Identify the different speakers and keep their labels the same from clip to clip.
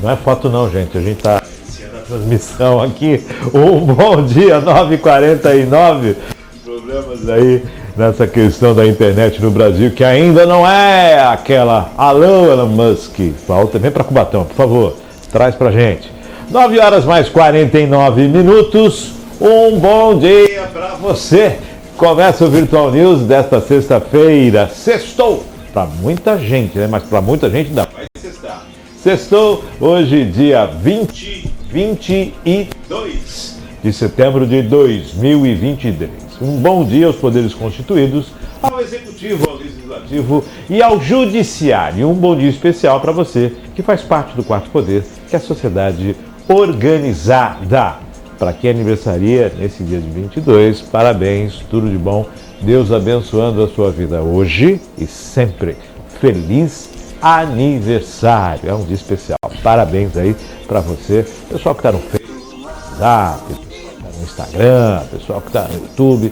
Speaker 1: Não é foto não, gente. A gente está iniciando a transmissão aqui. Um bom dia, 9h49. Problemas aí nessa questão da internet no Brasil, que ainda não é aquela... Alô, Elon Musk. Volta, vem para Cubatão, por favor. Traz pra gente. 9h49. Um bom dia para você. Começa o Virtual News desta sexta-feira. Sextou para muita gente, né? Mas para muita gente ainda vai sextar. Sextou hoje, dia 22 de setembro de 2023. Um bom dia aos poderes constituídos, ao Executivo, ao Legislativo e ao Judiciário. Um bom dia especial para você que faz parte do quarto poder, que é a sociedade organizada. Para quem aniversaria nesse dia de 22, parabéns, tudo de bom. Deus abençoando a sua vida hoje e sempre. Feliz aniversário. É um dia especial. Parabéns aí para você. Pessoal que está no Facebook, no WhatsApp, pessoal que está no Instagram, pessoal que está no YouTube.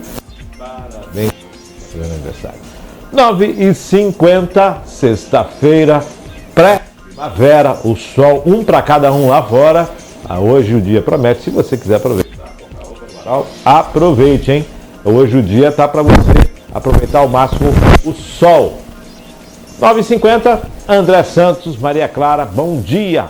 Speaker 1: Parabéns pelo aniversário. 9h50, sexta-feira, pré-primavera, o sol, um para cada um lá fora. Hoje o dia promete, se você quiser aproveitar, aproveite, hein? Hoje o dia tá para você aproveitar ao máximo o sol. 9h50, André Santos, Maria Clara, bom dia.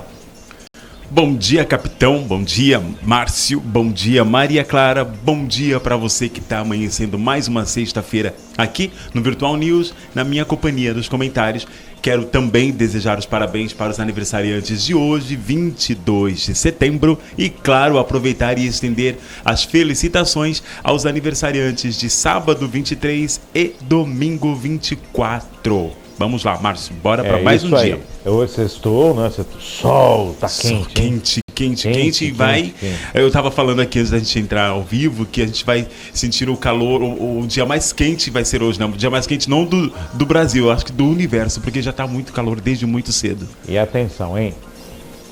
Speaker 2: Bom dia, capitão, bom dia, Márcio, bom dia, Maria Clara, bom dia para você que está amanhecendo mais uma sexta-feira aqui no Virtual News, na minha companhia dos comentários. Quero também desejar os parabéns para os aniversariantes de hoje, 22 de setembro, e, claro, aproveitar e estender as felicitações aos aniversariantes de sábado 23 e domingo 24. Vamos lá, Márcio, bora para mais um dia.
Speaker 1: Hoje sextou, né? Sol, tá quente.
Speaker 2: Quente, e vai... Quente. Eu tava falando aqui antes da gente entrar ao vivo que a gente vai sentir o calor, o dia mais quente vai ser hoje, né? O dia mais quente não do Brasil, acho que do universo, porque já tá muito calor desde muito cedo.
Speaker 1: E atenção, hein?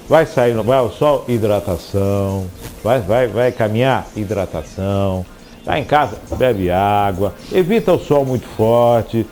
Speaker 1: Vai sair, vai ao sol, hidratação, vai caminhar, hidratação, tá em casa, bebe água, evita o sol muito forte.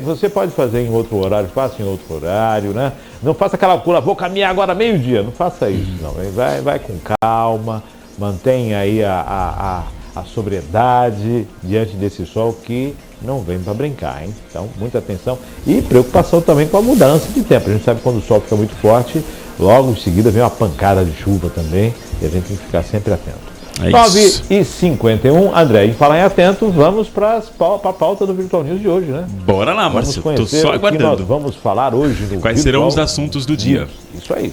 Speaker 1: Você pode fazer em outro horário, faça em outro horário, né? Não faça aquela loucura, vou caminhar agora meio-dia. Não faça isso, não. Vai com calma, mantenha aí a sobriedade diante desse sol que não vem para brincar, hein? Então, muita atenção e preocupação também com a mudança de tempo. A gente sabe que quando o sol fica muito forte, logo em seguida vem uma pancada de chuva também e a gente tem que ficar sempre atento. 9h51, André, em falar em atento, vamos para a pauta do Virtual News de hoje, né?
Speaker 2: Bora lá, Márcio, tô só aguardando.
Speaker 1: Nós vamos falar hoje no
Speaker 2: Quais serão os assuntos do dia?
Speaker 1: Isso aí.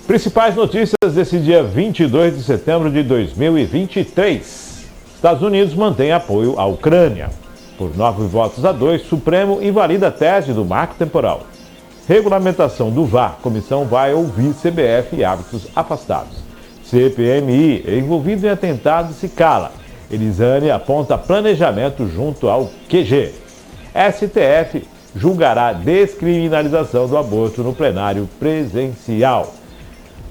Speaker 1: Principais notícias desse dia 22 de setembro de 2023. Estados Unidos mantém apoio à Ucrânia. Por 9-2, Supremo invalida a tese do marco temporal. Regulamentação do VAR. Comissão vai ouvir CBF e árbitros afastados. CPMI, envolvido em atentado, se cala. Elisane aponta planejamento junto ao QG. STF julgará descriminalização do aborto no plenário presencial.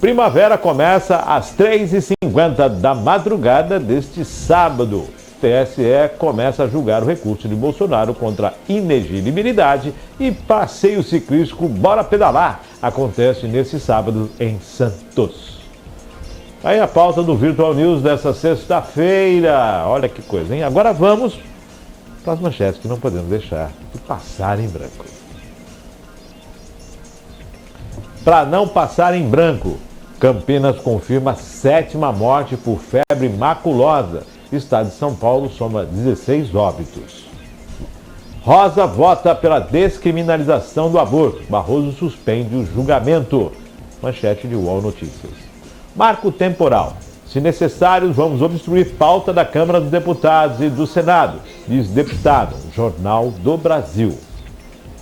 Speaker 1: Primavera começa às 3h50 da madrugada deste sábado. TSE começa a julgar o recurso de Bolsonaro contra inelegibilidade e passeio ciclístico Bora Pedalar acontece nesse sábado em Santos. Aí a pauta do Virtual News dessa sexta-feira. Olha que coisa, hein? Agora vamos para as manchetes que não podemos deixar de passar em branco. Para não passar em branco, Campinas confirma 7ª morte por febre maculosa. Estado de São Paulo soma 16 óbitos. Rosa vota pela descriminalização do aborto. Barroso suspende o julgamento. Manchete de UOL Notícias. Marco temporal. Se necessário, vamos obstruir pauta da Câmara dos Deputados e do Senado, diz deputado. Jornal do Brasil.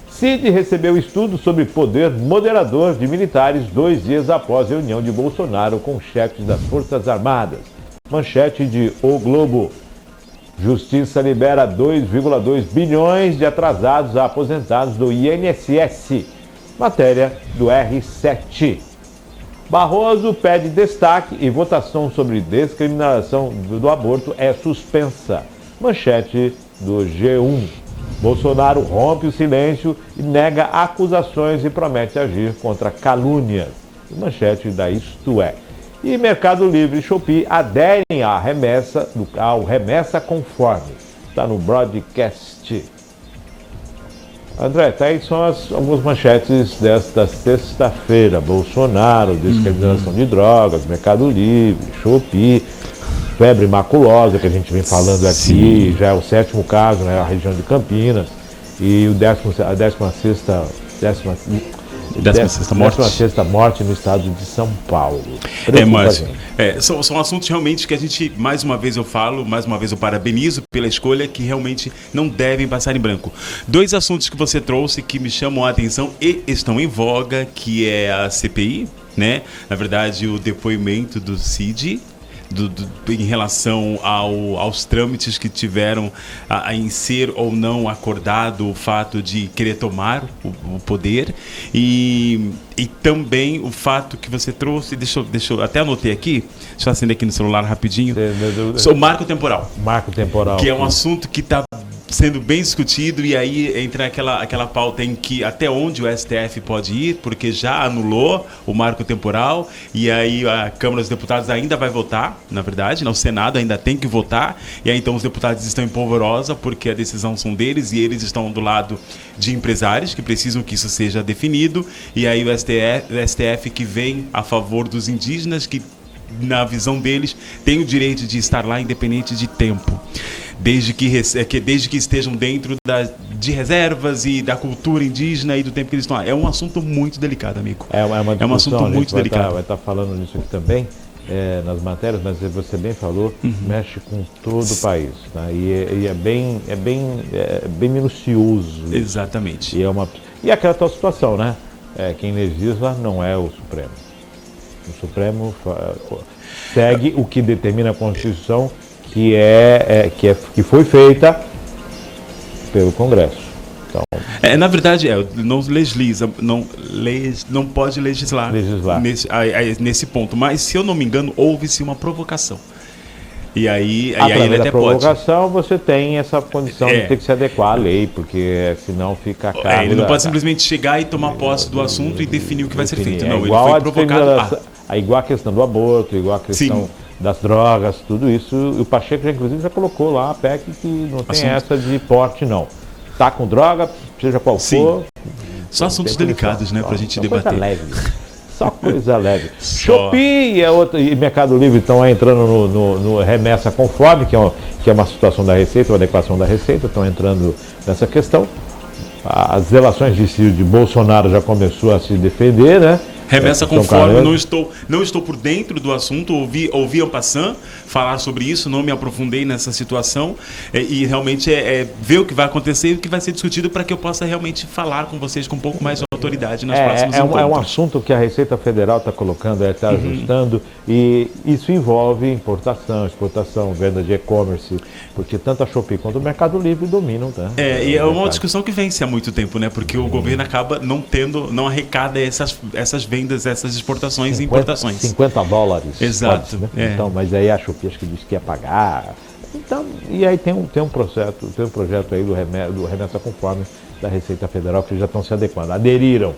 Speaker 1: Cid recebeu estudo sobre poder moderador de militares 2 dias após reunião de Bolsonaro com chefes das Forças Armadas. Manchete de O Globo. Justiça libera 2,2 bilhões de atrasados a aposentados do INSS. Matéria do R7. Barroso pede destaque e votação sobre descriminalização do aborto é suspensa. Manchete do G1. Bolsonaro rompe o silêncio e nega acusações e promete agir contra calúnias. Manchete da Isto É. E Mercado Livre e Shopee aderem ao Remessa Conforme. Está no broadcast. André, tá aí são algumas manchetes desta sexta-feira. Bolsonaro, descriminalização de drogas, Mercado Livre, Shopee, febre maculosa, que a gente vem falando aqui. Sim. Já é o 7º caso, né, na região de Campinas. E a 16ª morte no estado de São Paulo.
Speaker 2: Márcio, são assuntos realmente que a gente, mais uma vez eu parabenizo pela escolha, que realmente não devem passar em branco. 2 assuntos que você trouxe que me chamam a atenção e estão em voga, que é a CPI, né? Na verdade, o depoimento do Cid, em relação aos trâmites que tiveram em ser ou não acordado o fato de querer tomar o poder e também o fato que você trouxe, deixa eu até anotei aqui, deixa eu acender aqui no celular rapidinho, o marco temporal.
Speaker 1: Marco temporal.
Speaker 2: Que é um assunto que está sendo bem discutido, e aí entra aquela pauta em que até onde o STF pode ir, porque já anulou o marco temporal, e aí a Câmara dos Deputados ainda vai votar, na verdade, o Senado ainda tem que votar, e aí então os deputados estão em polvorosa, porque a decisão são deles, e eles estão do lado de empresários, que precisam que isso seja definido, e aí o STF que vem a favor dos indígenas, que na visão deles tem o direito de estar lá independente de tempo. Desde que estejam dentro de reservas e da cultura indígena e do tempo que eles estão lá. É um assunto muito delicado, amigo.
Speaker 1: É um assunto muito delicado.
Speaker 2: Vai
Speaker 1: estar falando nisso aqui também, nas matérias, mas você bem falou, mexe com todo o país. Né? E é bem minucioso.
Speaker 2: Exatamente.
Speaker 1: E aquela tal situação, né? Quem legisla não é o Supremo. O Supremo segue o que determina a Constituição, que foi feita pelo Congresso. Então,
Speaker 2: na verdade, não legisla, não pode legislar. Nesse ponto. Mas, se eu não me engano, houve-se uma provocação. E aí ele até pode.
Speaker 1: Provocação, você tem essa condição de ter que se adequar à lei, porque senão fica caro.
Speaker 2: Ele não pode simplesmente chegar e tomar posse do assunto e definir o que vai ser feito. Não, ele
Speaker 1: igual
Speaker 2: foi provocado.
Speaker 1: Igual a questão do aborto, igual a questão das drogas, tudo isso. O Pacheco, inclusive, já colocou lá a PEC que não tem essa de porte, não. Tá com droga, seja qual for.
Speaker 2: Só assuntos delicados, né, pra gente debater.
Speaker 1: Coisa leve. Só coisa leve. Shopee e Mercado Livre estão entrando no Remessa Conforme, que é uma situação da Receita, uma adequação da Receita, estão entrando nessa questão. As relações de Bolsonaro já começou a se defender, né?
Speaker 2: Remessa Conforme, não estou por dentro do assunto, ouvi en passant falar sobre isso, não me aprofundei nessa situação, e realmente ver o que vai acontecer e o que vai ser discutido para que eu possa realmente falar com vocês com um pouco mais de autoridade nas próximas encontros.
Speaker 1: É um assunto que a Receita Federal está colocando, está ajustando, e isso envolve importação, exportação, venda de e-commerce, porque tanto a Shopee quanto o Mercado Livre dominam. Tá?
Speaker 2: E é uma discussão que vence há muito tempo, né? Porque o governo acaba não arrecada essas vendas, essas exportações e importações.
Speaker 1: $50.
Speaker 2: Exato.
Speaker 1: Pode, né? Então, mas aí a Shopee acho que disse que ia pagar. Então, e aí tem um projeto aí do Remessa Conforme da Receita Federal, que já estão se adequando. Aderiram.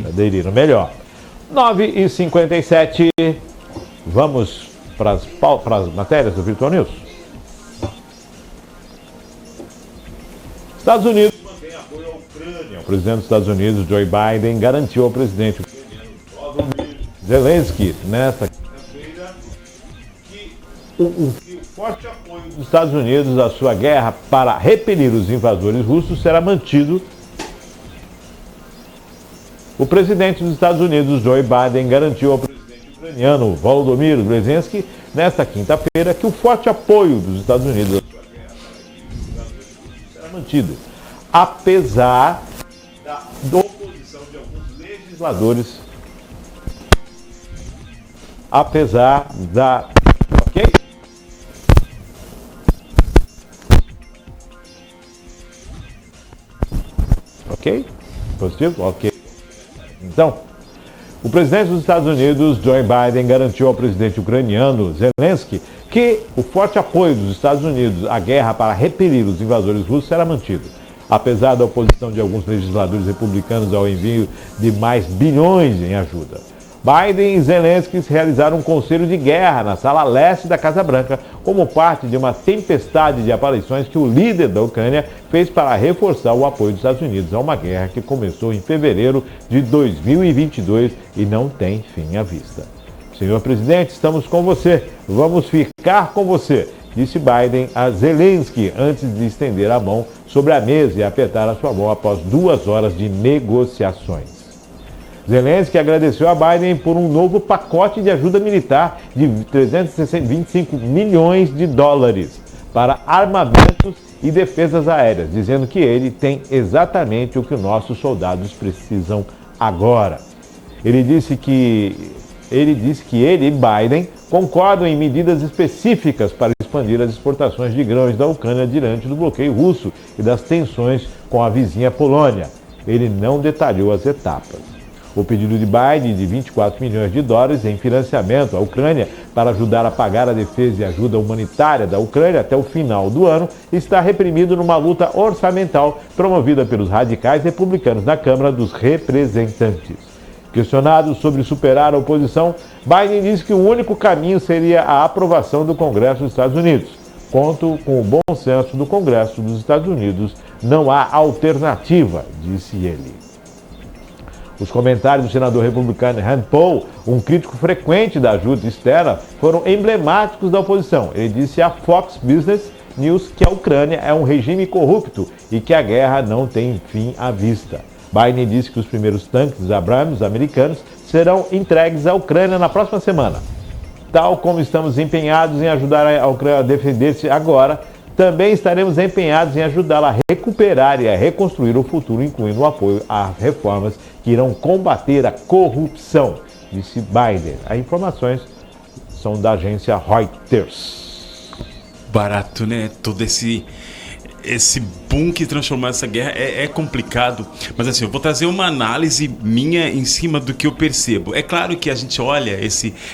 Speaker 1: Aderiram. Melhor. 9h57. Vamos para as matérias do Virtual News. Estados Unidos mantém apoio à Ucrânia. O presidente dos Estados Unidos, Joe Biden, garantiu ao presidente ucraniano Zelensky nesta quinta-feira que o forte apoio dos Estados Unidos à sua guerra para repelir os invasores russos será mantido. O presidente dos Estados Unidos, Joe Biden, garantiu ao presidente ucraniano Volodymyr Zelensky nesta quinta-feira que o forte apoio dos Estados Unidos à sua guerra para repelir os invasores russos será mantido, apesar da oposição de alguns legisladores. Ok? Positivo? Ok. Então, o presidente dos Estados Unidos, Joe Biden, garantiu ao presidente ucraniano Zelensky que o forte apoio dos Estados Unidos à guerra para repelir os invasores russos será mantido, apesar da oposição de alguns legisladores republicanos ao envio de mais bilhões em ajuda. Biden e Zelensky realizaram um conselho de guerra na sala leste da Casa Branca, como parte de uma tempestade de aparições que o líder da Ucrânia fez para reforçar o apoio dos Estados Unidos a uma guerra que começou em fevereiro de 2022 e não tem fim à vista. Senhor presidente, estamos com você. Vamos ficar com você, disse Biden a Zelensky antes de estender a mão sobre a mesa e apertar a sua mão após 2 horas de negociações. Zelensky agradeceu a Biden por um novo pacote de ajuda militar de 325 milhões de dólares para armamentos e defesas aéreas, dizendo que ele tem exatamente o que nossos soldados precisam agora. Ele disse que ele e Biden concordam em medidas específicas para expandir as exportações de grãos da Ucrânia diante do bloqueio russo e das tensões com a vizinha Polônia. Ele não detalhou as etapas. O pedido de Biden de 24 milhões de dólares em financiamento à Ucrânia para ajudar a pagar a defesa e ajuda humanitária da Ucrânia até o final do ano está reprimido numa luta orçamental promovida pelos radicais republicanos na Câmara dos Representantes. Questionado sobre superar a oposição, Biden disse que o único caminho seria a aprovação do Congresso dos Estados Unidos. Conto com o bom senso do Congresso dos Estados Unidos, não há alternativa, disse ele. Os comentários do senador republicano Rand Paul, um crítico frequente da ajuda externa, foram emblemáticos da oposição. Ele disse à Fox Business News que a Ucrânia é um regime corrupto e que a guerra não tem fim à vista. Biden disse que os primeiros tanques Abrams americanos serão entregues à Ucrânia na próxima semana. Tal como estamos empenhados em ajudar a Ucrânia a defender-se agora, também estaremos empenhados em ajudá-la a recuperar e a reconstruir o futuro, incluindo o apoio a reformas que irão combater a corrupção, disse Biden. As informações são da agência Reuters.
Speaker 2: Barato, né? Todo esse boom que transformou essa guerra é complicado, mas assim, eu vou trazer uma análise minha em cima do que eu percebo. É claro que a gente olha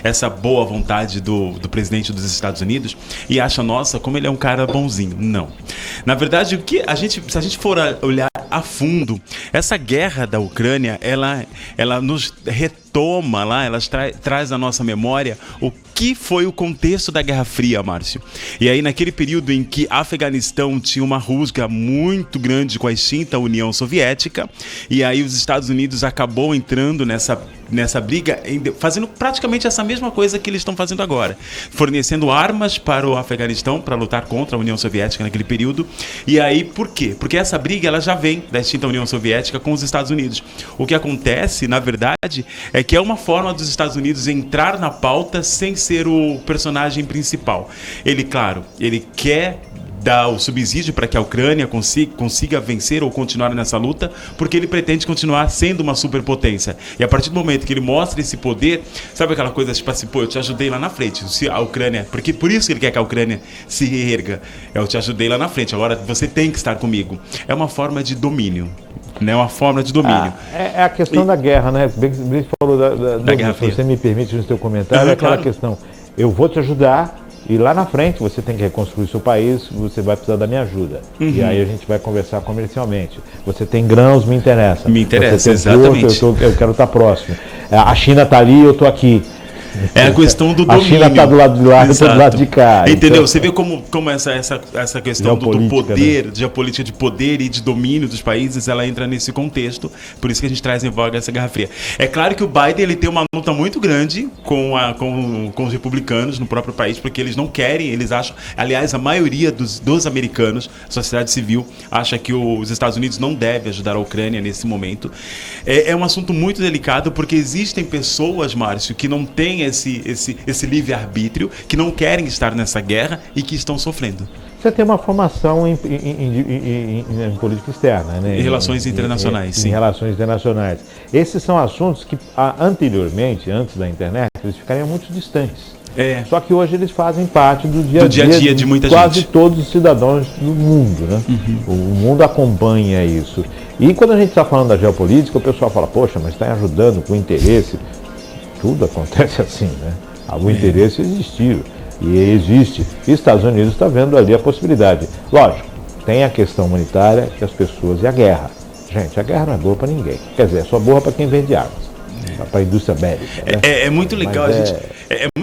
Speaker 2: essa boa vontade do presidente dos Estados Unidos e acha, nossa, como ele é um cara bonzinho. Não. Na verdade, se a gente for olhar a fundo, essa guerra da Ucrânia, ela nos retoma lá, ela traz à nossa memória o que foi o contexto da Guerra Fria, Márcio. E aí, naquele período em que Afeganistão tinha uma rusga muito grande com a extinta União Soviética, e aí os Estados Unidos acabou entrando nessa briga, fazendo praticamente essa mesma coisa que eles estão fazendo agora, fornecendo armas para o Afeganistão para lutar contra a União Soviética naquele período. E aí, por quê? Porque essa briga ela já vem da extinta União Soviética com os Estados Unidos. O que acontece, na verdade, é que é uma forma dos Estados Unidos entrar na pauta sem ser o personagem principal. Ele, claro, ele quer dar o subsídio para que a Ucrânia consiga vencer ou continuar nessa luta, porque ele pretende continuar sendo uma superpotência. E a partir do momento que ele mostra esse poder, sabe aquela coisa tipo assim, pô, eu te ajudei lá na frente, se a Ucrânia, porque por isso que ele quer que a Ucrânia se reerga, eu te ajudei lá na frente, agora você tem que estar comigo. É uma forma de domínio. Né, uma forma de domínio.
Speaker 1: É a questão da guerra, né? Bem que você falou da guerra. Se você me permite no seu comentário, é aquela questão, eu vou te ajudar e lá na frente você tem que reconstruir seu país, você vai precisar da minha ajuda. E aí a gente vai conversar comercialmente. Você tem grãos, me interessa.
Speaker 2: Me interessa,
Speaker 1: você tem
Speaker 2: exatamente.
Speaker 1: Eu quero estar próximo. A China está ali, eu estou aqui.
Speaker 2: É a questão do domínio.
Speaker 1: A China está do lado de lá, eu estou do lado de cá.
Speaker 2: Entendeu?
Speaker 1: Então,
Speaker 2: você vê como essa questão do poder, né? Geopolítica de poder e de domínio dos países, ela entra nesse contexto. Por isso que a gente traz em voga essa Guerra Fria. É claro que o Biden ele tem uma luta muito grande com os republicanos no próprio país, porque eles não querem, eles acham... Aliás, a maioria dos americanos, sociedade civil, acha que os Estados Unidos não devem ajudar a Ucrânia nesse momento. É um assunto muito delicado, porque existem pessoas, Márcio, que não têm esse livre-arbítrio, que não querem estar nessa guerra e que estão sofrendo.
Speaker 1: Você tem uma formação em política externa, né?
Speaker 2: Em relações internacionais, sim.
Speaker 1: Em relações internacionais. Esses são assuntos que, anteriormente, antes da internet, eles ficariam muito distantes. Só que hoje eles fazem parte do dia a dia
Speaker 2: de muita
Speaker 1: quase
Speaker 2: gente.
Speaker 1: Todos os cidadãos do mundo, né? O mundo acompanha isso. E quando a gente está falando da geopolítica, o pessoal fala, poxa, mas está ajudando com interesse. Tudo acontece assim, né? O interesse existiu e existe. E Estados Unidos está vendo ali a possibilidade. Lógico, tem a questão humanitária e as pessoas e a guerra. Gente, a guerra não é boa para ninguém. Quer dizer, é só boa para quem vende armas. Para a indústria bélica. Né?
Speaker 2: É muito legal.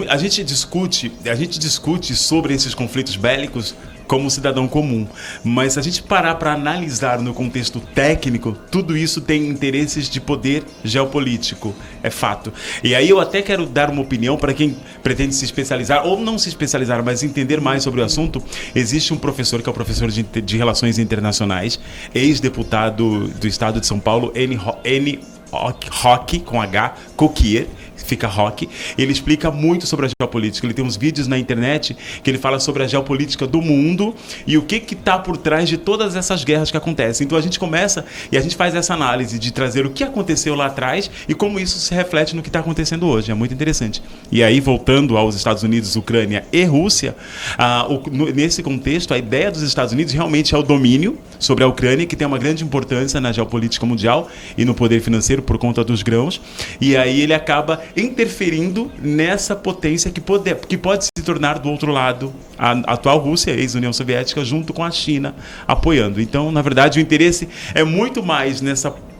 Speaker 2: A gente discute sobre esses conflitos bélicos como cidadão comum, mas se a gente parar para analisar no contexto técnico, tudo isso tem interesses de poder geopolítico, é fato. E aí eu até quero dar uma opinião para quem pretende se especializar, ou não se especializar, mas entender mais sobre o assunto. Existe um professor que é o professor de Relações Internacionais, ex-deputado do estado de São Paulo, N. Roque, com H, Coquier, fica Roque. Ele explica muito sobre a geopolítica. Ele tem uns vídeos na internet que ele fala sobre a geopolítica do mundo e o que está por trás de todas essas guerras que acontecem. Então a gente começa e a gente faz essa análise de trazer o que aconteceu lá atrás e como isso se reflete no que está acontecendo hoje. É muito interessante. E aí, voltando aos Estados Unidos, Ucrânia e Rússia, nesse contexto, a ideia dos Estados Unidos realmente é o domínio sobre a Ucrânia, que tem uma grande importância na geopolítica mundial e no poder financeiro por conta dos grãos. E aí ele acaba interferindo nessa potência que pode se tornar do outro lado a atual Rússia, ex-União Soviética, junto com a China apoiando. Então, na verdade, o interesse é muito mais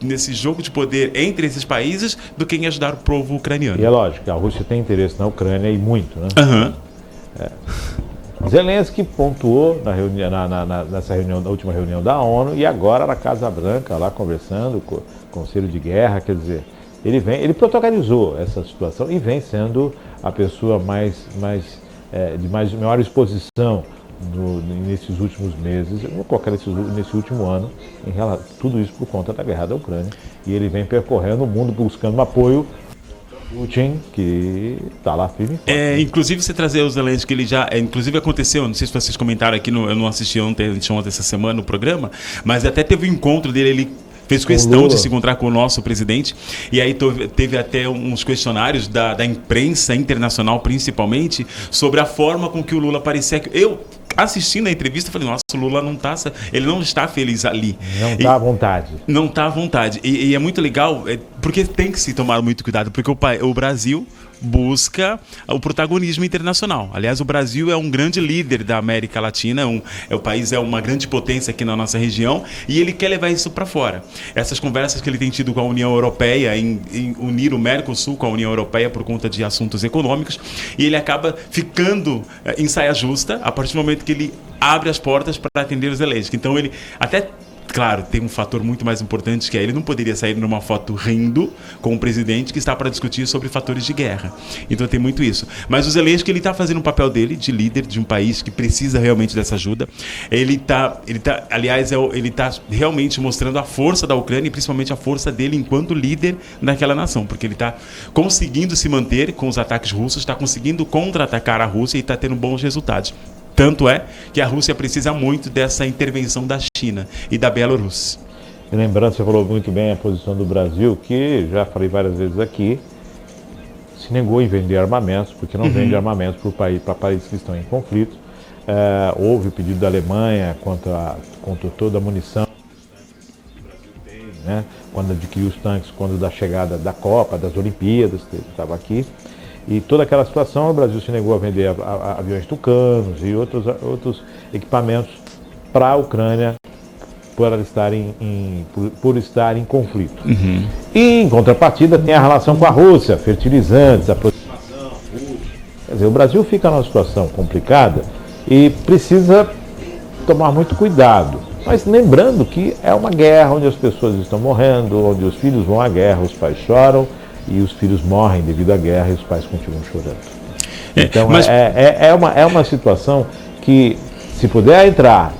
Speaker 2: nesse jogo de poder entre esses países do que em ajudar o povo ucraniano.
Speaker 1: E é lógico, a Rússia tem interesse na Ucrânia e muito, né? Zelensky pontuou na última reunião da ONU e agora na Casa Branca, lá conversando com o Conselho de Guerra, quer dizer, ele protagonizou essa situação e vem sendo a pessoa de maior exposição nesses últimos meses, vou colocar nesse último ano, tudo isso por conta da guerra da Ucrânia. E ele vem percorrendo o mundo buscando apoio. Putin, que está lá firme.
Speaker 2: Inclusive, você trazer o Zelensky, que ele já... inclusive aconteceu, não sei se vocês comentaram aqui, eu não assisti ontem essa semana no programa, mas até teve um encontro dele, ele fez questão de se encontrar com o nosso presidente, e aí teve até uns questionários da imprensa internacional, principalmente, sobre a forma com que o Lula parecia... Assistindo a entrevista, falei, nossa, o Lula ele não está feliz ali.
Speaker 1: Não está à vontade.
Speaker 2: Não está à vontade. E é muito legal, porque tem que se tomar muito cuidado, porque o Brasil busca o protagonismo internacional. Aliás, o Brasil é um grande líder da América Latina, o país é uma grande potência aqui na nossa região e ele quer levar isso para fora. Essas conversas que ele tem tido com a União Europeia, em unir o Mercosul com a União Europeia por conta de assuntos econômicos, e ele acaba ficando em saia justa a partir do momento que ele abre as portas para atender os Zelensky. Então ele até... Claro, tem um fator muito mais importante, que é ele não poderia sair numa foto rindo com um presidente que está para discutir sobre fatores de guerra. Então tem muito isso. Mas o Zelensky, ele está fazendo o papel dele de líder de um país que precisa realmente dessa ajuda. Ele está realmente mostrando a força da Ucrânia e principalmente a força dele enquanto líder daquela nação, porque ele está conseguindo se manter com os ataques russos, está conseguindo contra-atacar a Rússia e está tendo bons resultados. Tanto é que a Rússia precisa muito dessa intervenção da China e da Bielorrússia.
Speaker 1: E lembrando, você falou muito bem a posição do Brasil, que já falei várias vezes aqui, se negou em vender armamentos, porque não vende armamentos para países que estão em conflito. Houve o pedido da Alemanha contra toda a munição que o Brasil tem, né? Quando adquiriu os tanques, quando da chegada da Copa, das Olimpíadas, estava aqui. E toda aquela situação, o Brasil se negou a vender aviões Tucanos e outros equipamentos para a Ucrânia por estar em conflito. E, em contrapartida, tem a relação com a Rússia, fertilizantes, aproximação, quer dizer, o Brasil fica numa situação complicada e precisa tomar muito cuidado. Mas lembrando que é uma guerra onde as pessoas estão morrendo, onde os filhos vão à guerra, os pais choram, e os filhos morrem devido à guerra e os pais continuam chorando. Então, é uma situação que, se puder entrar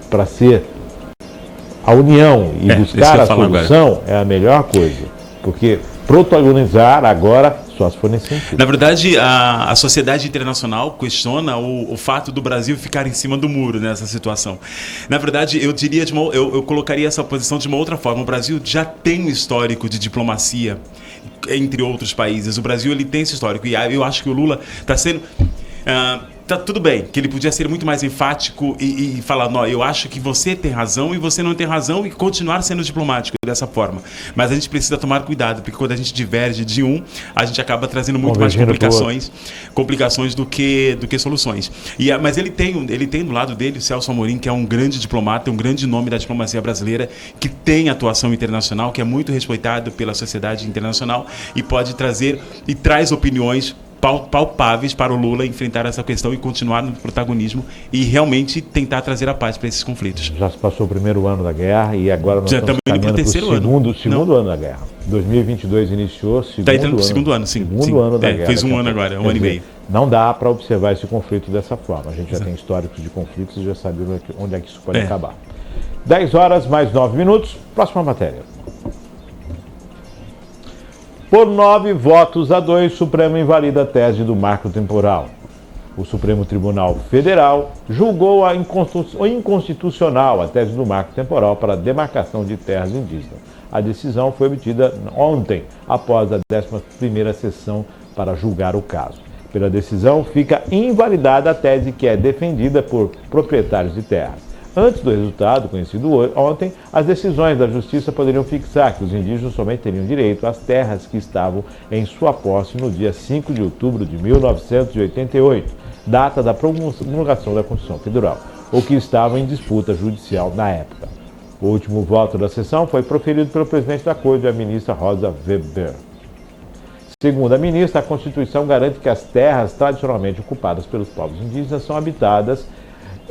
Speaker 1: para ser a união e buscar a solução, agora é a melhor coisa. Porque protagonizar agora só se for nesse sentido.
Speaker 2: Na verdade, a sociedade internacional questiona o fato do Brasil ficar em cima do muro nessa situação. Na verdade, eu diria, eu colocaria essa posição de uma outra forma. O Brasil já tem um histórico de diplomacia entre outros países. O Brasil, ele tem esse histórico. E eu acho que o Lula está sendo... tá tudo bem, que ele podia ser muito mais enfático e falar, não, eu acho que você tem razão e você não tem razão, e continuar sendo diplomático dessa forma. Mas a gente precisa tomar cuidado, porque quando a gente diverge de um, a gente acaba trazendo muito mais complicações do que soluções. Mas ele tem do lado dele o Celso Amorim, que é um grande diplomata, um grande nome da diplomacia brasileira, que tem atuação internacional, que é muito respeitado pela sociedade internacional e pode trazer e traz opiniões palpáveis para o Lula enfrentar essa questão e continuar no protagonismo e realmente tentar trazer a paz para esses conflitos.
Speaker 1: Já se passou o primeiro ano da guerra e agora nós estamos
Speaker 2: indo para o terceiro ano.
Speaker 1: Segundo ano da guerra. 2022 iniciou,
Speaker 2: segundo ano, sim.
Speaker 1: Segundo ano da guerra.
Speaker 2: Fez um ano agora, um ano e meio.
Speaker 1: Não dá para observar esse conflito dessa forma. A gente já tem históricos de conflitos e já sabe onde é que isso pode acabar. 10 horas mais 9 minutos. Próxima matéria. Por 9-2, Supremo invalida a tese do marco temporal. O Supremo Tribunal Federal julgou a inconstitucional a tese do marco temporal para a demarcação de terras indígenas. A decisão foi obtida ontem, após a 11ª sessão para julgar o caso. Pela decisão, fica invalidada a tese que é defendida por proprietários de terras. Antes do resultado, conhecido ontem, as decisões da Justiça poderiam fixar que os indígenas somente teriam direito às terras que estavam em sua posse no dia 5 de outubro de 1988, data da promulgação da Constituição Federal, ou que estavam em disputa judicial na época. O último voto da sessão foi proferido pelo presidente da Corte, a ministra Rosa Weber. Segundo a ministra, a Constituição garante que as terras tradicionalmente ocupadas pelos povos indígenas são habitadas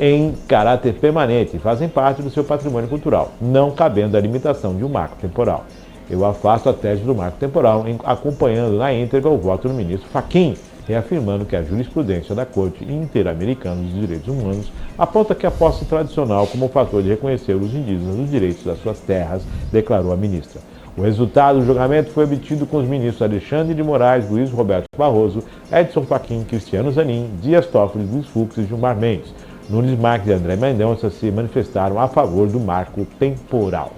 Speaker 1: em caráter permanente e fazem parte do seu patrimônio cultural, não cabendo a limitação de um marco temporal. Eu afasto a tese do marco temporal, acompanhando na íntegra o voto do ministro Fachin, reafirmando que a jurisprudência da Corte Interamericana dos Direitos Humanos aponta que a posse tradicional como fator de reconhecer os indígenas os direitos das suas terras, declarou a ministra. O resultado do julgamento foi obtido com os ministros Alexandre de Moraes, Luiz Roberto Barroso, Edson Fachin, Cristiano Zanin, Dias Toffoli, Luiz Fux e Gilmar Mendes. Nunes Marques e André Mendonça se manifestaram a favor do marco temporal.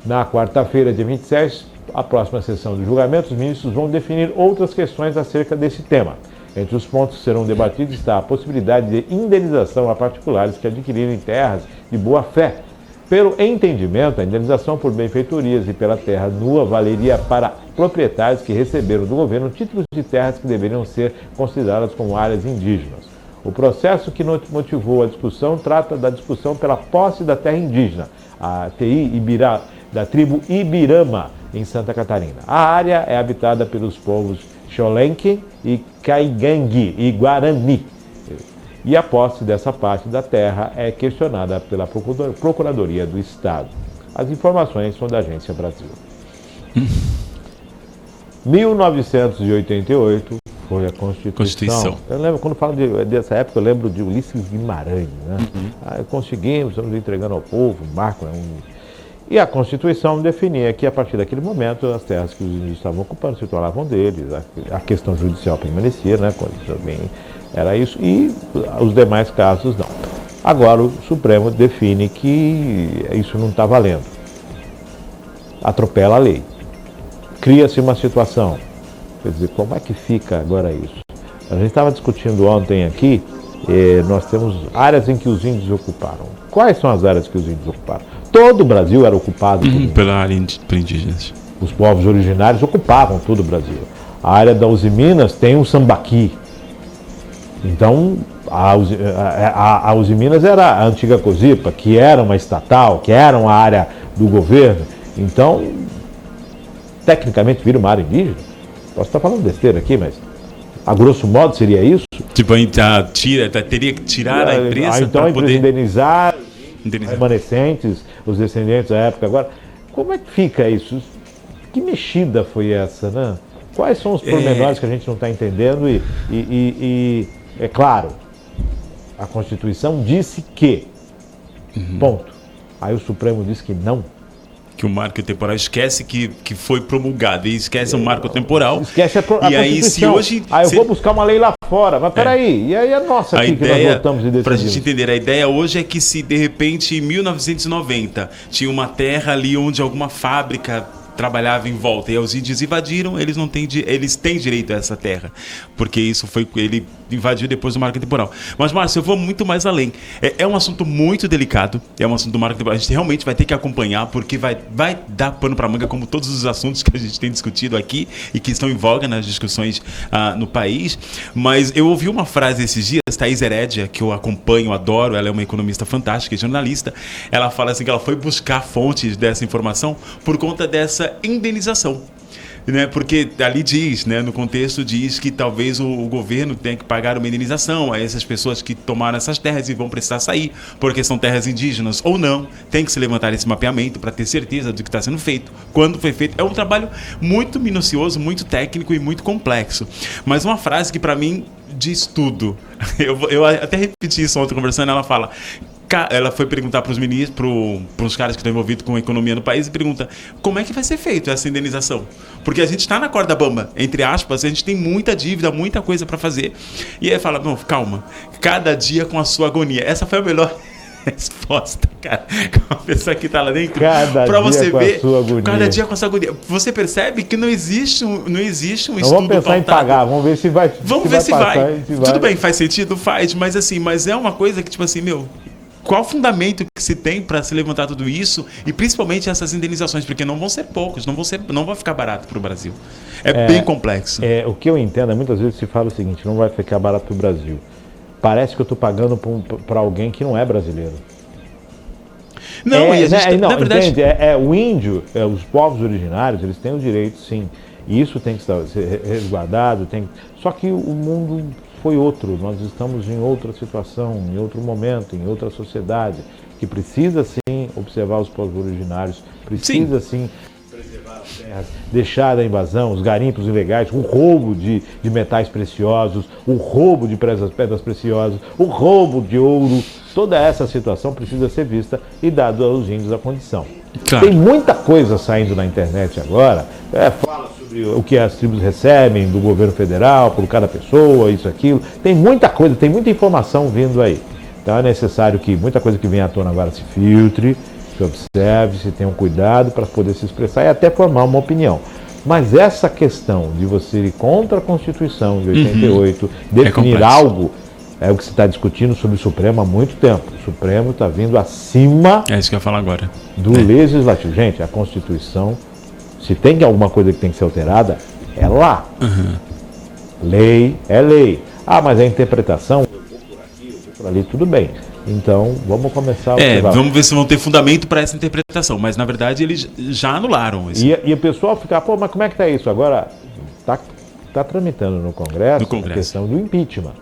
Speaker 1: Na quarta-feira, dia 27, a próxima sessão do julgamento, os ministros vão definir outras questões acerca desse tema. Entre os pontos que serão debatidos está a possibilidade de indenização a particulares que adquirirem terras de boa-fé. Pelo entendimento, a indenização por benfeitorias e pela terra nua valeria para proprietários que receberam do governo títulos de terras que deveriam ser consideradas como áreas indígenas. O processo que motivou a discussão trata da discussão pela posse da terra indígena, a TI Ibirá, da tribo Ibirama, em Santa Catarina. A área é habitada pelos povos Xolenque e Caigangue e Guarani. E a posse dessa parte da terra é questionada pela Procuradoria do Estado. As informações são da Agência Brasil. 1988 foi a Constituição. Eu lembro, quando falo dessa época, eu lembro de Ulisses Guimarães. Né? Conseguimos, estamos entregando ao povo, Marco. E a Constituição definia que, a partir daquele momento, as terras que os índios estavam ocupando se tornavam deles, a questão judicial permanecia, né? Também era isso, e os demais casos não. Agora o Supremo define que isso não está valendo. Atropela a lei. Cria-se uma situação. Quer dizer, como é que fica agora isso? A gente estava discutindo ontem aqui, nós temos áreas em que os índios ocuparam. Quais são as áreas que os índios ocuparam? Todo o Brasil era ocupado
Speaker 2: pela área indígenas.
Speaker 1: Os povos originários ocupavam todo o Brasil. A área da Uzi Minas tem um sambaqui. Então, a Uzi Minas era a antiga Cosipa, que era uma estatal, que era uma área do governo. Então, tecnicamente vira uma área indígena. Posso estar falando besteira aqui, mas a grosso modo seria isso?
Speaker 2: Tipo, teria que tirar a empresa
Speaker 1: para
Speaker 2: poder
Speaker 1: indenizar remanescentes, os descendentes da época. Agora, como é que fica isso? Que mexida foi essa, né? Quais são os pormenores que a gente não está entendendo? E é claro, a Constituição disse que, ponto. Aí o Supremo disse que não.
Speaker 2: Que o marco temporal esquece que foi promulgado e esquece o marco temporal.
Speaker 1: Esquece a Constituição.
Speaker 2: Aí, se hoje,
Speaker 1: eu vou buscar uma lei lá fora, mas peraí, e aí a nossa aqui que nós votamos e decidimos?
Speaker 2: Para a gente entender, a ideia hoje é que se de repente em 1990 tinha uma terra ali onde alguma fábrica trabalhava em volta. E os índios invadiram, eles têm direito a essa terra. Porque ele invadiu depois do marco temporal. Mas, Márcio, eu vou muito mais além. É um assunto muito delicado, é um assunto do marco temporal. A gente realmente vai ter que acompanhar, porque vai dar pano para manga, como todos os assuntos que a gente tem discutido aqui e que estão em voga nas discussões no país. Mas eu ouvi uma frase esses dias, Thaís Herédia, que eu acompanho, adoro, ela é uma economista fantástica e jornalista. Ela fala assim que ela foi buscar fontes dessa informação por conta dessa indenização. Né? Porque ali diz, né, no contexto diz que talvez o governo tenha que pagar uma indenização a essas pessoas que tomaram essas terras e vão precisar sair, porque são terras indígenas ou não. Tem que se levantar esse mapeamento para ter certeza do que está sendo feito, quando foi feito. É um trabalho muito minucioso, muito técnico e muito complexo. Mas uma frase que para mim diz tudo. Eu até repeti isso ontem conversando, ela foi perguntar para os ministros, para os caras que estão envolvidos com a economia no país, e pergunta como é que vai ser feito essa indenização. Porque a gente está na corda bamba, entre aspas, a gente tem muita dívida, muita coisa para fazer. E aí fala, não, calma, cada dia com a sua agonia. Essa foi a melhor resposta, cara. Com a pessoa que está lá dentro. Para você ver, cada dia com a sua agonia. Você percebe que não existe um estudo
Speaker 1: vamos pensar pautado. Em pagar, vamos ver se vai.
Speaker 2: Vamos ver se vai. Tudo bem, faz sentido? Faz, mas é uma coisa que, tipo assim, qual o fundamento que se tem para se levantar tudo isso e principalmente essas indenizações, porque não vão ser poucos, não vai ficar barato para o Brasil. É bem complexo.
Speaker 1: O que eu entendo, muitas vezes se fala o seguinte, não vai ficar barato para o Brasil. Parece que eu estou pagando para alguém que não é brasileiro.
Speaker 2: Não, e a gente, na verdade...
Speaker 1: Entende? O índio, os povos originários, eles têm o direito, sim. E isso tem que ser resguardado. Só que o mundo foi outro. Nós estamos em outra situação, em outro momento, em outra sociedade, que precisa, sim, observar os povos originários, precisa, sim, preservar as terras, deixar a invasão, os garimpos ilegais, o roubo de metais preciosos, o roubo de pedras preciosas, o roubo de ouro. Toda essa situação precisa ser vista e dado aos índios a condição. Claro. Tem muita coisa saindo na internet agora, fala sobre o que as tribos recebem do governo federal, por cada pessoa, isso, aquilo. Tem muita coisa, tem muita informação vindo aí. Então é necessário que muita coisa que vem à tona agora se filtre, se observe, se tenha um cuidado para poder se expressar e até formar uma opinião. Mas essa questão de você ir contra a Constituição de 88, definir algo, é o que se está discutindo sobre o Supremo há muito tempo. O Supremo está vindo acima
Speaker 2: isso que eu ia falar agora.
Speaker 1: Do Legislativo. Gente, a Constituição, se tem alguma coisa que tem que ser alterada, é lá. Lei é lei. Mas a interpretação, eu vou por aqui, eu vou por ali, tudo bem. Então, vamos começar a observar.
Speaker 2: Vamos ver se vão ter fundamento para essa interpretação. Mas, na verdade, eles já anularam isso.
Speaker 1: E o pessoal fica, mas como é que está isso? Agora, está tramitando no Congresso a questão do impeachment.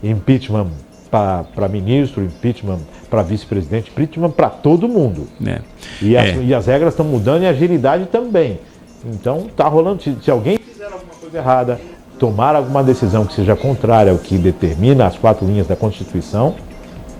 Speaker 1: Impeachment para ministro, impeachment para vice-presidente, impeachment para todo mundo. E as regras estão mudando e a agilidade também. Então, está rolando. Se alguém fizer alguma coisa errada, tomar alguma decisão que seja contrária ao que determina as 4 linhas da Constituição,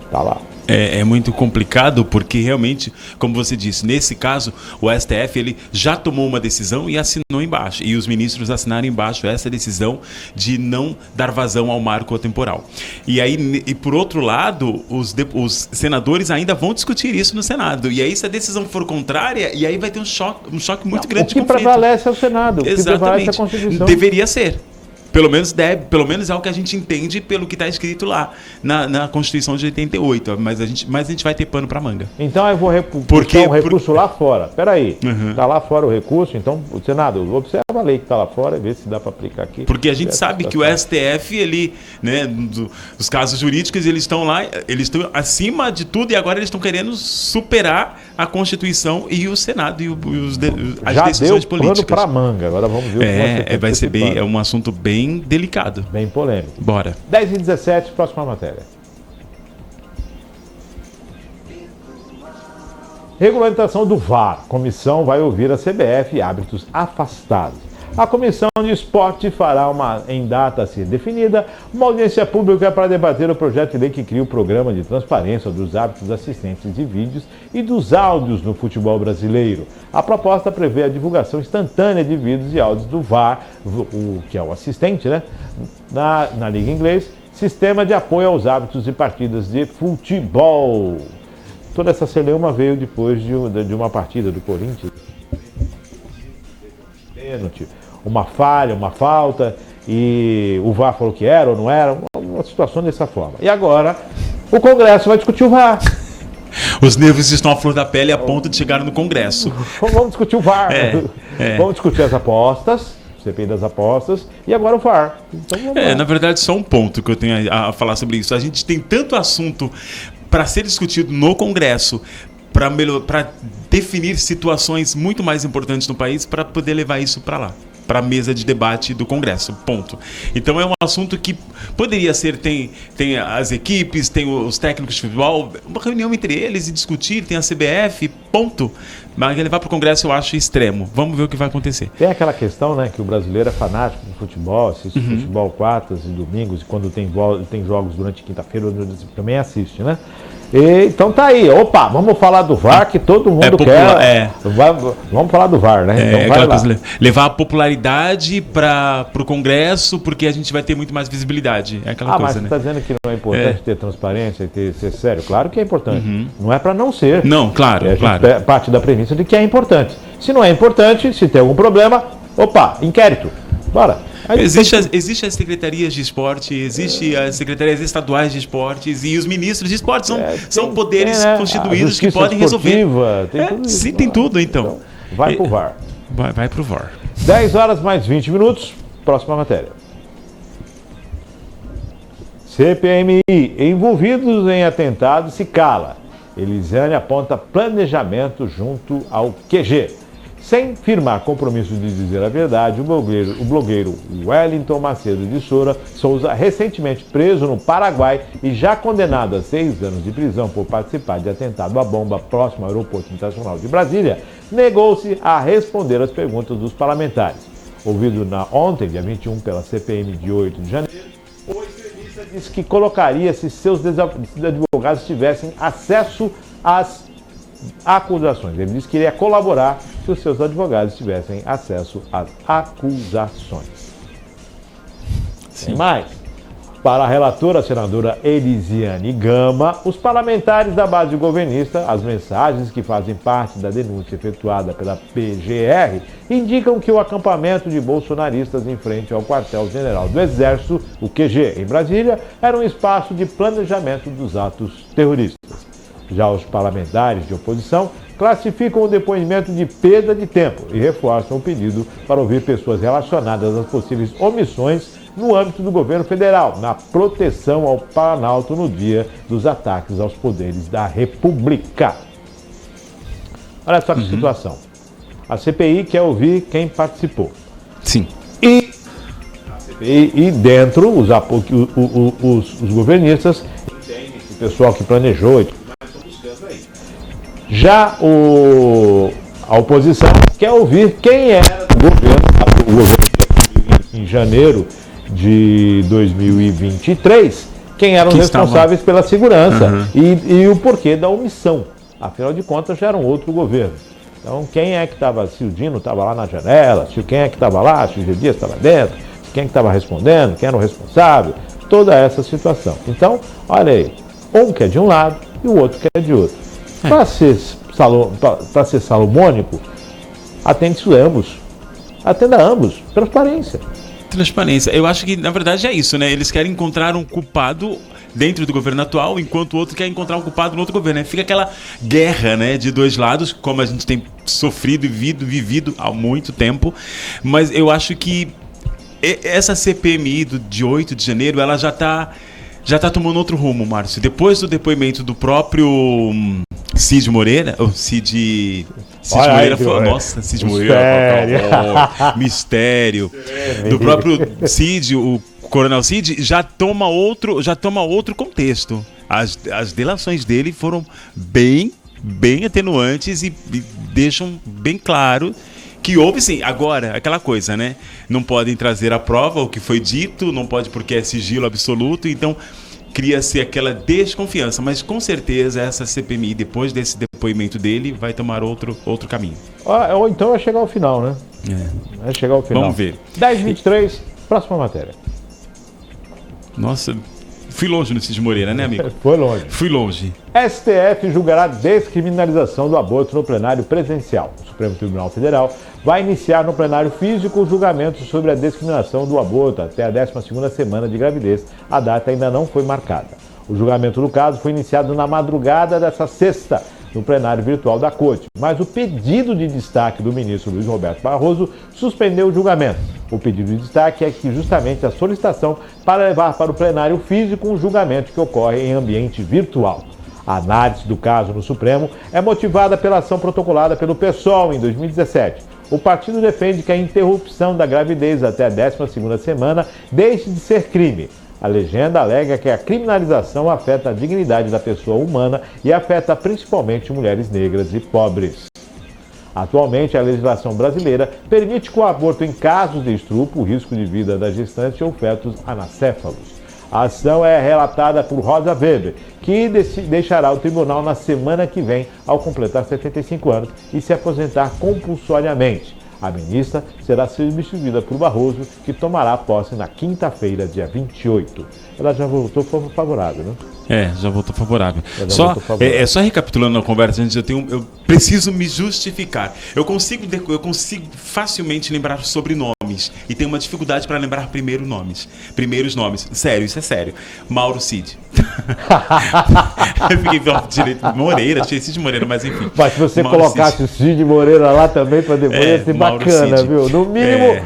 Speaker 1: está lá.
Speaker 2: É muito complicado porque realmente, como você disse, nesse caso o STF ele já tomou uma decisão e assinou embaixo, e os ministros assinaram embaixo essa decisão de não dar vazão ao marco temporal. E por outro lado, os senadores ainda vão discutir isso no Senado, e aí se a decisão for contrária, e aí vai ter um choque muito grande de conflito.
Speaker 1: O que prevalece é o Senado, o que prevalece é a Constituição.
Speaker 2: Deveria ser. Pelo menos é o que a gente entende pelo que está escrito lá na Constituição de 88, mas a gente vai ter pano para manga.
Speaker 1: Então eu vou puxar um recurso lá fora. Peraí, está lá fora o recurso, então o Senado observa a lei que está lá fora e vê se dá para aplicar aqui.
Speaker 2: Porque a gente sabe que o STF, ele, né, os casos jurídicos, eles estão lá, eles estão acima de tudo e agora eles estão querendo superar a Constituição e o Senado e as decisões políticas. Já deu pano
Speaker 1: para manga, agora vamos ver o que
Speaker 2: vai ser bem, é um assunto bem delicado.
Speaker 1: Bem polêmico.
Speaker 2: Bora.
Speaker 1: 10h17, próxima matéria. Regulamentação do VAR. Comissão vai ouvir a CBF e árbitros afastados. A Comissão de Esporte fará, em data a ser definida, uma audiência pública para debater o projeto de lei que cria o programa de transparência dos árbitros assistentes de vídeos e dos áudios no futebol brasileiro. A proposta prevê a divulgação instantânea de vídeos e áudios do VAR, que é o assistente, né, na Liga Inglesa, sistema de apoio aos árbitros de partidas de futebol. Toda essa celeuma veio depois de uma partida do Corinthians. Pênalti, uma falha, uma falta, e o VAR falou que era ou não era, uma situação dessa forma. E agora o Congresso vai discutir o VAR.
Speaker 2: Os nervos estão à flor da pele a ponto de chegar no Congresso.
Speaker 1: Vamos discutir o VAR. Vamos discutir as apostas, CPI das apostas, e agora o VAR. Então, vamos lá.
Speaker 2: Na verdade, só um ponto que eu tenho a falar sobre isso. A gente tem tanto assunto para ser discutido no Congresso, para definir situações muito mais importantes no país, para poder levar isso para lá, para a mesa de debate do Congresso, ponto. Então é um assunto que poderia ser, tem as equipes, tem os técnicos de futebol, uma reunião entre eles e discutir, tem a CBF, ponto. Mas levar para o Congresso eu acho extremo. Vamos ver o que vai acontecer.
Speaker 1: Tem aquela questão, né, que o brasileiro é fanático de futebol, assiste futebol quartas e domingos, e quando tem jogos durante quinta-feira, também assiste, né? Então tá aí, opa, vamos falar do VAR, que todo mundo quer. Vamos falar do VAR, né? Então vai lá.
Speaker 2: Levar a popularidade para o Congresso, porque a gente vai ter muito mais visibilidade. É aquela coisa,
Speaker 1: mas você
Speaker 2: né?
Speaker 1: está dizendo que não é importante ter transparência e ser sério? Claro que é importante. Não é para não ser.
Speaker 2: Não, claro, claro.
Speaker 1: Parte da premissa de que é importante. Se não é importante, se tem algum problema, opa, inquérito. Bora.
Speaker 2: Existe as secretarias de esporte, existe as secretarias estaduais de esportes e os ministros de esporte são poderes constituídos que podem resolver. Tem tudo, então.
Speaker 1: Vai pro VAR.
Speaker 2: Vai pro VAR.
Speaker 1: 10 horas mais 20 minutos, próxima matéria. CPMI, envolvidos em atentado se cala. Elisiane aponta planejamento junto ao QG. Sem firmar compromisso de dizer a verdade, o blogueiro Wellington Macedo de Souza, recentemente preso no Paraguai e já condenado a 6 anos de prisão por participar de atentado à bomba próximo ao Aeroporto Internacional de Brasília, negou-se a responder às perguntas dos parlamentares. Ouvido ontem, dia 21, pela CPM de 8 de janeiro, o extremista disse que colocaria se seus advogados tivessem acesso às acusações. Ele disse que iria colaborar se os seus advogados tivessem acesso às acusações. Tem mais. Para a relatora, a senadora Elisiane Gama, os parlamentares da base governista, as mensagens que fazem parte da denúncia efetuada pela PGR indicam que o acampamento de bolsonaristas em frente ao quartel-general do Exército, o QG, em Brasília, era um espaço de planejamento dos atos terroristas. Já os parlamentares de oposição classificam o depoimento de perda de tempo e reforçam o pedido para ouvir pessoas relacionadas às possíveis omissões no âmbito do governo federal, na proteção ao Planalto no dia dos ataques aos poderes da República. Olha só que situação. A CPI quer ouvir quem participou.
Speaker 2: Sim.
Speaker 1: E dentro, os governistas entendem que o pessoal que planejou e tudo mais estão buscando aí. Já a oposição quer ouvir quem era o governo em janeiro de 2023, quem eram responsáveis pela segurança e o porquê da omissão. Afinal de contas, já era um outro governo. Então, quem é que estava, se o Dino estava lá na janela, quem é que estava lá, se o G. Dias estava dentro, quem é que estava respondendo, quem era o responsável, toda essa situação. Então, olha aí, um que é de um lado e o outro que é de outro. Para ser salomônico, atenda ambos, transparência.
Speaker 2: Transparência. Eu acho que, na verdade, é isso, né? Eles querem encontrar um culpado dentro do governo atual, enquanto o outro quer encontrar um culpado no outro governo, né? Fica aquela guerra, né, de dois lados, como a gente tem sofrido e vivido há muito tempo. Mas eu acho que essa CPMI de 8 de janeiro, ela já tá tomando outro rumo, Márcio. Depois do depoimento do próprio Cid Moreira, Cid Moreira falou, nossa, Cid Moreira, mistério. Do próprio Cid, o Coronel Cid, já toma outro contexto. As delações dele foram bem atenuantes e deixam bem claro que houve sim. Agora, aquela coisa, né? Não podem trazer à prova o que foi dito, não pode porque é sigilo absoluto, então cria-se aquela desconfiança, mas com certeza essa CPMI, depois desse depoimento dele, vai tomar outro caminho.
Speaker 1: Ou então vai chegar ao final, né? Vai chegar ao final.
Speaker 2: Vamos ver.
Speaker 1: 10h23, próxima matéria.
Speaker 2: Nossa, Fui longe no Cid Moreira, né, amigo?
Speaker 1: Foi longe.
Speaker 2: Fui longe.
Speaker 1: STF julgará descriminalização do aborto no plenário presencial. O Supremo Tribunal Federal vai iniciar no plenário físico o julgamento sobre a discriminação do aborto até a 12ª semana de gravidez. A data ainda não foi marcada. O julgamento do caso foi iniciado na madrugada dessa sexta, no plenário virtual da Corte, mas o pedido de destaque do ministro Luiz Roberto Barroso suspendeu o julgamento. O pedido de destaque é que justamente a solicitação para levar para o plenário físico um julgamento que ocorre em ambiente virtual. A análise do caso no Supremo é motivada pela ação protocolada pelo PSOL em 2017. O partido defende que a interrupção da gravidez até a 12ª semana deixe de ser crime. A legenda alega que a criminalização afeta a dignidade da pessoa humana e afeta principalmente mulheres negras e pobres. Atualmente, a legislação brasileira permite que o aborto em casos de estupro, o risco de vida da gestante ou fetos anacéfalos. A ação é relatada por Rosa Weber, que deixará o tribunal na semana que vem, ao completar 75 anos e se aposentar compulsoriamente. A ministra será substituída por Barroso, que tomará posse na quinta-feira, dia 28. Ela já voltou favorável, né?
Speaker 2: Já voltou favorável.
Speaker 1: Voltou favorável.
Speaker 2: Só recapitulando a conversa, gente, eu preciso me justificar. Eu consigo facilmente lembrar sobrenomes e tenho uma dificuldade para lembrar primeiros nomes. Sério, isso é sério. Mauro Cid. Eu fiquei direito Moreira, achei Cid Moreira, mas enfim.
Speaker 1: Mas se você
Speaker 2: Mauro
Speaker 1: colocasse
Speaker 2: Cid.
Speaker 1: o Cid Moreira lá também para depois, ia ser bacana,
Speaker 2: Cid.
Speaker 1: viu? No mínimo,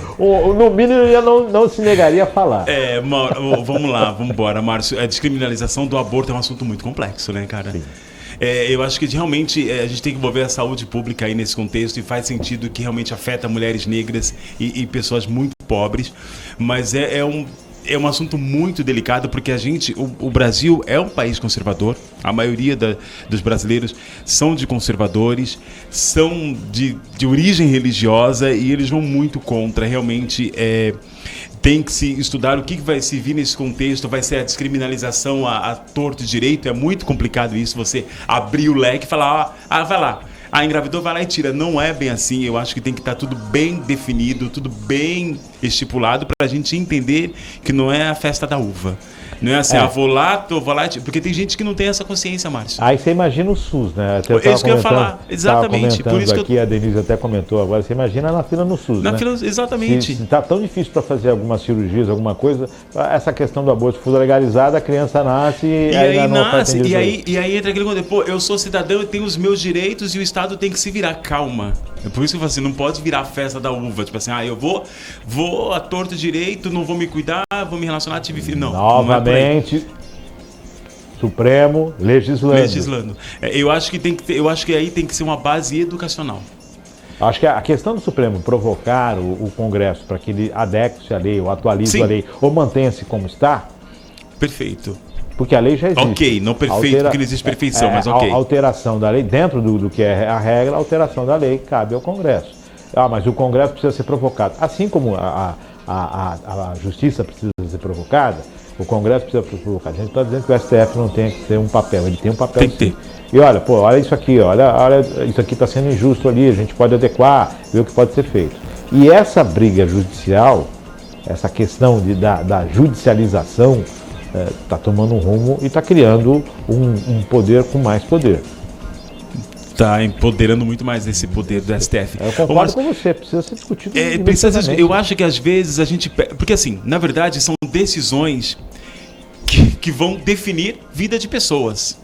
Speaker 1: eu não se negaria a falar.
Speaker 2: Mauro, vamos lá, vamos embora, Márcio. A descriminalização do aborto é um assunto muito complexo, né, cara? Sim. Eu acho que realmente a gente tem que envolver a saúde pública aí nesse contexto e faz sentido que realmente afeta mulheres negras e pessoas muito pobres, mas é um assunto muito delicado porque o Brasil é um país conservador, a maioria dos brasileiros são de conservadores, são de origem religiosa e eles vão muito contra, realmente tem que se estudar o que vai se vir nesse contexto, vai ser a descriminalização a torto e direito, é muito complicado isso, você abrir o leque e falar, vai lá, engravidou, vai lá e tira. Não é bem assim, eu acho que tem que estar tudo bem definido, tudo bem estipulado para a gente entender que não é a festa da uva. Não é assim, vou lá, porque tem gente que não tem essa consciência, Márcio.
Speaker 1: Aí você imagina o SUS, né?
Speaker 2: É isso que eu ia falar, exatamente. Por isso
Speaker 1: que a Denise até comentou agora, você imagina na fila no SUS, né?
Speaker 2: Exatamente.
Speaker 1: Se está tão difícil para fazer algumas cirurgias, alguma coisa, essa questão do aborto for legalizada, a criança nasce e aí
Speaker 2: nasce, e aí entra aquele coisa, eu sou cidadão e tenho os meus direitos e o Estado tem que se virar, calma. É por isso que eu falo assim, não pode virar a festa da uva, tipo assim, eu vou a torto direito, não vou me cuidar, vou me relacionar, tive filho. Não.
Speaker 1: Novamente, Supremo legislando.
Speaker 2: Eu acho que aí tem que ser uma base educacional.
Speaker 1: Acho que a questão do Supremo provocar o Congresso para que ele adeque-se à lei, ou atualize a lei, ou mantenha-se como está.
Speaker 2: Perfeito.
Speaker 1: Porque a lei já existe.
Speaker 2: Ok, não perfeito, porque não existe perfeição, mas ok.
Speaker 1: A alteração da lei, dentro do que é a regra, a alteração da lei cabe ao Congresso. Mas o Congresso precisa ser provocado. Assim como a Justiça precisa ser provocada, o Congresso precisa ser provocado. A gente está dizendo que o STF não tem que ter um papel, ele tem um papel.
Speaker 2: Tem que ter.
Speaker 1: E olha isso aqui, olha isso aqui está sendo injusto ali, a gente pode adequar, ver o que pode ser feito. E essa briga judicial, essa questão da judicialização, está tomando um rumo e está criando um poder com mais poder.
Speaker 2: Está empoderando muito mais esse poder do STF.
Speaker 1: Eu concordo com você, precisa ser discutido.
Speaker 2: Eu acho que às vezes a gente... Porque assim, na verdade, são decisões que vão definir vida de pessoas.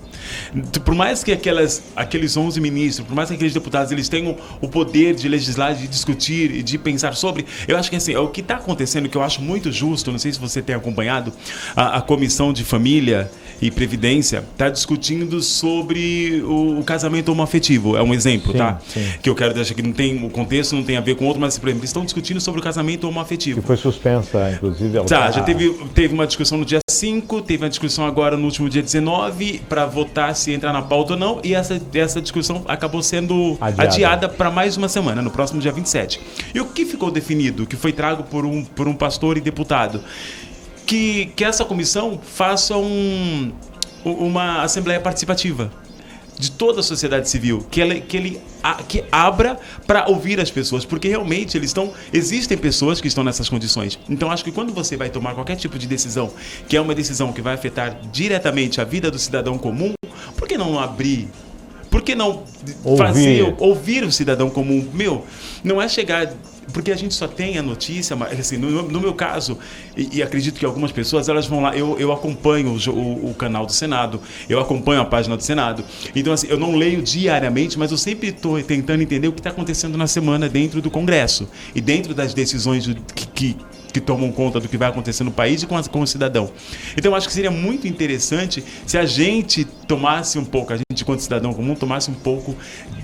Speaker 2: Por mais que aqueles 11 ministros, por mais que aqueles deputados eles tenham o poder de legislar, de discutir e de pensar sobre, eu acho que assim, o que está acontecendo, que eu acho muito justo, não sei se você tem acompanhado, a Comissão de Família e Previdência está discutindo sobre o casamento homoafetivo, é um exemplo, sim, tá? Sim. Que eu quero deixar que não tem o contexto, não tem a ver com outro, mas por exemplo, eles estão discutindo sobre o casamento homoafetivo.
Speaker 1: Que foi suspensa, inclusive.
Speaker 2: Já teve uma discussão no dia 5, teve uma discussão agora no último dia 19, para votar se entrar na pauta ou não, e essa discussão acabou sendo adiada para mais uma semana, no próximo dia 27. E o que ficou definido, que foi trago por um pastor e deputado, que essa comissão faça uma assembleia participativa. de toda a sociedade civil, que abra para ouvir as pessoas, porque realmente existem pessoas que estão nessas condições. Então acho que quando você vai tomar qualquer tipo de decisão, que é uma decisão que vai afetar diretamente a vida do cidadão comum, por que não abrir? Por que não ouvir o cidadão comum? Não é chegar... Porque a gente só tem a notícia, mas assim, no meu caso, e acredito que algumas pessoas, elas vão lá, eu acompanho o canal do Senado, eu acompanho a página do Senado, então assim, eu não leio diariamente, mas eu sempre estou tentando entender o que está acontecendo na semana dentro do Congresso e dentro das decisões que tomam conta do que vai acontecer no país e com o cidadão. Então eu acho que seria muito interessante se a gente tomasse um pouco, a gente enquanto cidadão comum, tomasse um pouco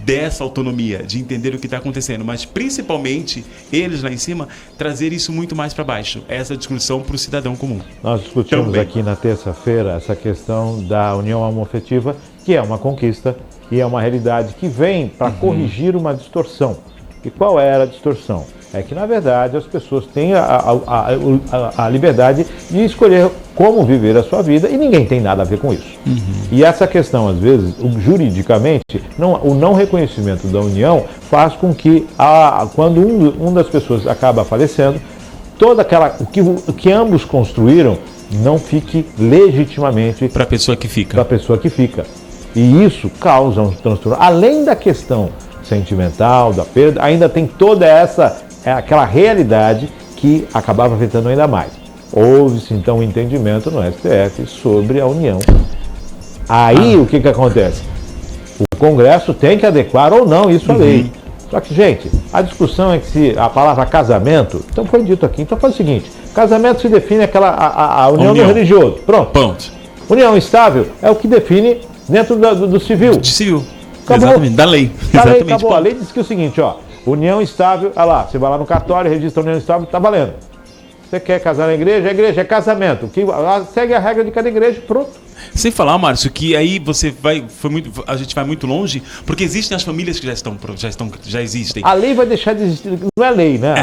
Speaker 2: dessa autonomia, de entender o que está acontecendo, mas principalmente eles lá em cima, trazer isso muito mais para baixo, essa discussão para o cidadão comum.
Speaker 1: Nós discutimos aqui na terça-feira essa questão da união homoafetiva, que é uma conquista e é uma realidade que vem para corrigir uma distorção. E qual era a distorção? É que, na verdade, as pessoas têm a liberdade de escolher como viver a sua vida e ninguém tem nada a ver com isso. E essa questão, às vezes, juridicamente, o não reconhecimento da união faz com que, quando uma das pessoas acaba falecendo, o que ambos construíram não fique legitimamente
Speaker 2: para a pessoa que fica.
Speaker 1: E isso causa um transtorno. Além da questão sentimental, da perda, ainda tem toda aquela realidade que acabava afetando ainda mais. Houve-se então um entendimento no STF sobre a união. Aí o que acontece? O Congresso tem que adequar ou não isso à lei. Só que, gente, a discussão é que se a palavra casamento, então foi dito aqui, então faz o seguinte, casamento se define a união do religioso. Pronto. União estável é o que define dentro do civil.
Speaker 2: De civil.
Speaker 1: Acabou.
Speaker 2: Exatamente, da lei. Exatamente.
Speaker 1: Acabou. A lei diz que é o seguinte, união estável, olha lá, você vai lá no cartório, registra a união estável, tá valendo. Você quer casar na igreja é casamento. Segue a regra de cada igreja, pronto.
Speaker 2: Sem falar, Márcio, que aí a gente vai muito longe, porque existem as famílias que já existem.
Speaker 1: A lei vai deixar de existir, não é lei, né?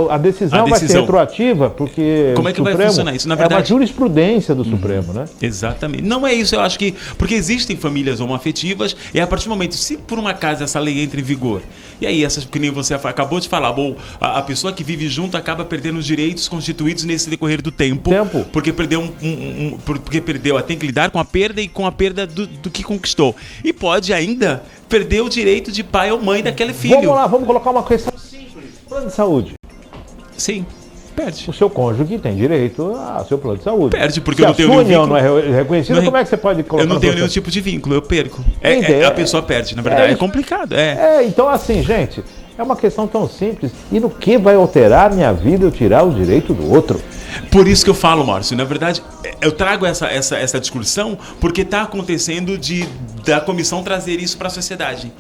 Speaker 1: A decisão vai ser retroativa, porque
Speaker 2: como é que vai funcionar isso? Na verdade,
Speaker 1: é uma jurisprudência do Supremo, né?
Speaker 2: Exatamente. Não é isso, eu acho que... Porque existem famílias homoafetivas, e a partir do momento, se por uma acaso essa lei entra em vigor, e aí, que nem você acabou de falar, a pessoa que vive junto acaba perdendo os direitos constituídos nesse decorrer do tempo. Porque perdeu tem que lidar com a perda e com a perda do que conquistou. E pode ainda perder o direito de pai ou mãe daquele filho.
Speaker 1: Vamos lá, vamos colocar uma questão simples. Plano de saúde.
Speaker 2: Sim, perde.
Speaker 1: O seu cônjuge tem direito ao seu plano de saúde.
Speaker 2: Perde, porque
Speaker 1: se
Speaker 2: eu não tenho nenhum vínculo.
Speaker 1: não é reconhecida, como é que você pode colocar?
Speaker 2: Eu não tenho nenhum tipo de vínculo, eu perco. A pessoa perde, na verdade. É complicado.
Speaker 1: Então assim, gente, é uma questão tão simples. E no que vai alterar minha vida eu tirar o direito do outro?
Speaker 2: Por isso que eu falo, Márcio, na verdade, eu trago essa discussão porque está acontecendo da comissão trazer isso para a sociedade.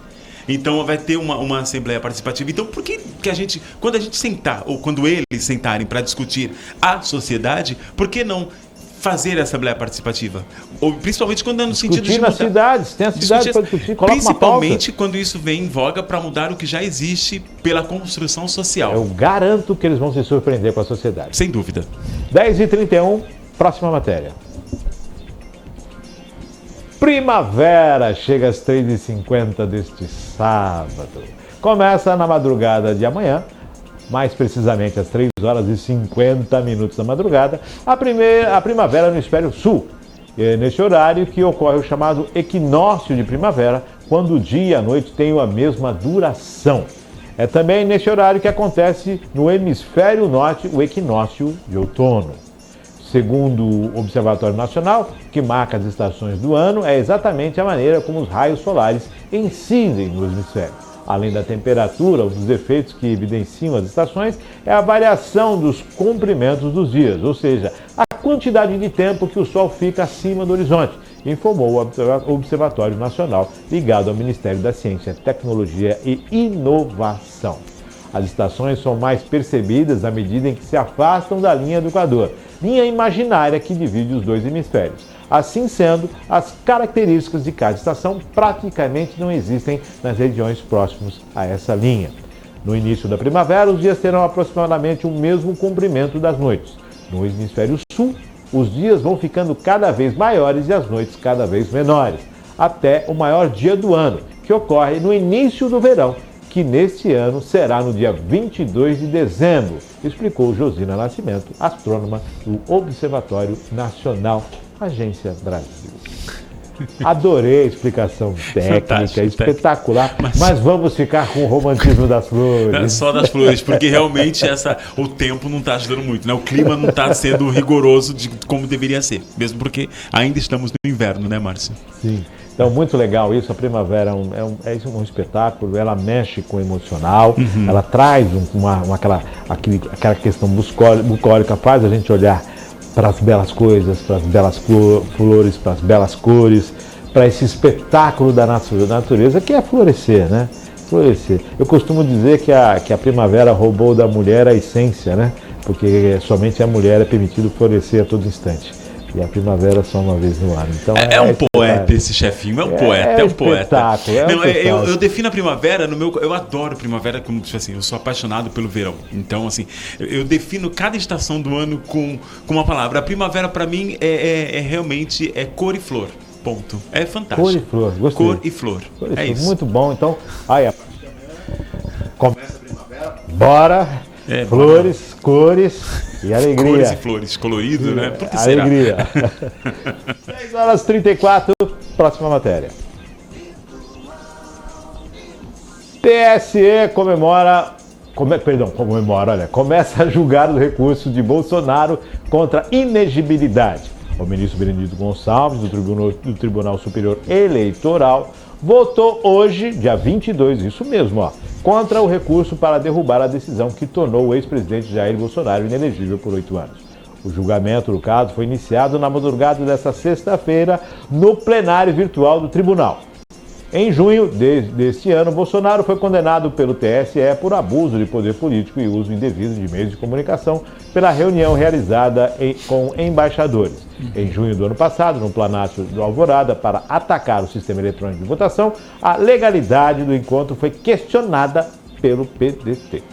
Speaker 2: Então vai ter uma assembleia participativa. Então por que a gente, quando a gente sentar, ou quando eles sentarem para discutir a sociedade, por que não fazer a assembleia participativa? Ou, principalmente quando é no sentido de mudar.
Speaker 1: Nas cidades, tem a cidade para discutir, coloca
Speaker 2: principalmente quando isso vem em voga para mudar o que já existe pela construção social.
Speaker 1: Eu garanto que eles vão se surpreender com a sociedade.
Speaker 2: Sem dúvida.
Speaker 1: 10h31, próxima matéria. Primavera chega às 3h50 deste sábado. Começa na madrugada de amanhã, mais precisamente às 3h50 da madrugada, a primavera no hemisfério sul. É neste horário que ocorre o chamado equinócio de primavera, quando o dia e a noite têm a mesma duração. É também neste horário que acontece no hemisfério norte o equinócio de outono. Segundo o Observatório Nacional, que marca as estações do ano, é exatamente a maneira como os raios solares incidem no hemisfério. Além da temperatura, um dos efeitos que evidenciam as estações é a variação dos comprimentos dos dias, ou seja, a quantidade de tempo que o Sol fica acima do horizonte, informou o Observatório Nacional ligado ao Ministério da Ciência, Tecnologia e Inovação. As estações são mais percebidas à medida em que se afastam da linha do Equador, linha imaginária que divide os dois hemisférios. Assim sendo, as características de cada estação praticamente não existem nas regiões próximas a essa linha. No início da primavera, os dias terão aproximadamente o mesmo comprimento das noites. No hemisfério sul, os dias vão ficando cada vez maiores e as noites cada vez menores. até o maior dia do ano, que ocorre no início do verão, que neste ano será no dia 22 de dezembro, explicou Josina Nascimento, astrônoma do Observatório Nacional, Agência Brasil. Adorei a explicação técnica, espetacular, mas vamos ficar com o romantismo das flores.
Speaker 2: Só das flores, porque realmente o tempo não está ajudando muito, né? O clima não está sendo rigoroso de como deveria ser, mesmo porque ainda estamos no inverno, né, Márcio?
Speaker 1: Sim, então muito legal isso, a primavera é um espetáculo, ela mexe com o emocional, ela traz aquela questão bucólica, faz a gente olhar para as belas coisas, para as belas flores, para as belas cores, para esse espetáculo da natureza, que é florescer, né? Florescer. Eu costumo dizer que a primavera roubou da mulher a essência, né? Porque somente a mulher é permitido florescer a todo instante. E a primavera só uma vez no ano. Então,
Speaker 2: é um poeta esse chefinho, é um poeta. Eu defino a primavera no meu. Eu adoro primavera, como tipo assim, eu sou apaixonado pelo verão. Então, assim, eu defino cada estação do ano com uma palavra. A primavera, para mim, realmente cor e flor. Ponto. É fantástico.
Speaker 1: Cor e flor, gostei.
Speaker 2: Cor e flor. Isso.
Speaker 1: Muito bom. Então, aí, começa a primavera. Bora! Flores, cores e alegria.
Speaker 2: Cores e flores, colorido, né? Por que
Speaker 1: alegria. 6h34, próxima matéria. TSE começa a julgar o recurso de Bolsonaro contra inegibilidade. O ministro Benedito Gonçalves, do Tribunal Superior Eleitoral, votou hoje, dia 22, isso mesmo, contra o recurso para derrubar a decisão que tornou o ex-presidente Jair Bolsonaro inelegível por 8 anos. O julgamento do caso foi iniciado na madrugada desta sexta-feira no plenário virtual do tribunal. Em junho deste ano, Bolsonaro foi condenado pelo TSE por abuso de poder político e uso indevido de meios de comunicação pela reunião realizada com embaixadores. Em junho do ano passado, no Palácio do Alvorada, para atacar o sistema eletrônico de votação, a legalidade do encontro foi questionada pelo PDT.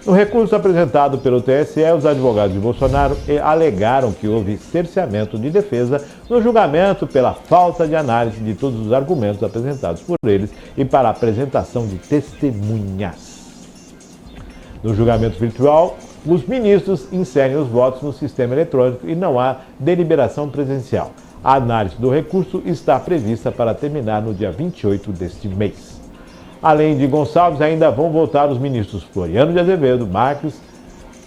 Speaker 1: No recurso apresentado pelo TSE, os advogados de Bolsonaro alegaram que houve cerceamento de defesa no julgamento pela falta de análise de todos os argumentos apresentados por eles e para a apresentação de testemunhas. No julgamento virtual, os ministros inserem os votos no sistema eletrônico e não há deliberação presencial. A análise do recurso está prevista para terminar no dia 28 deste mês. Além de Gonçalves, ainda vão votar os ministros Floriano de Azevedo, Marques,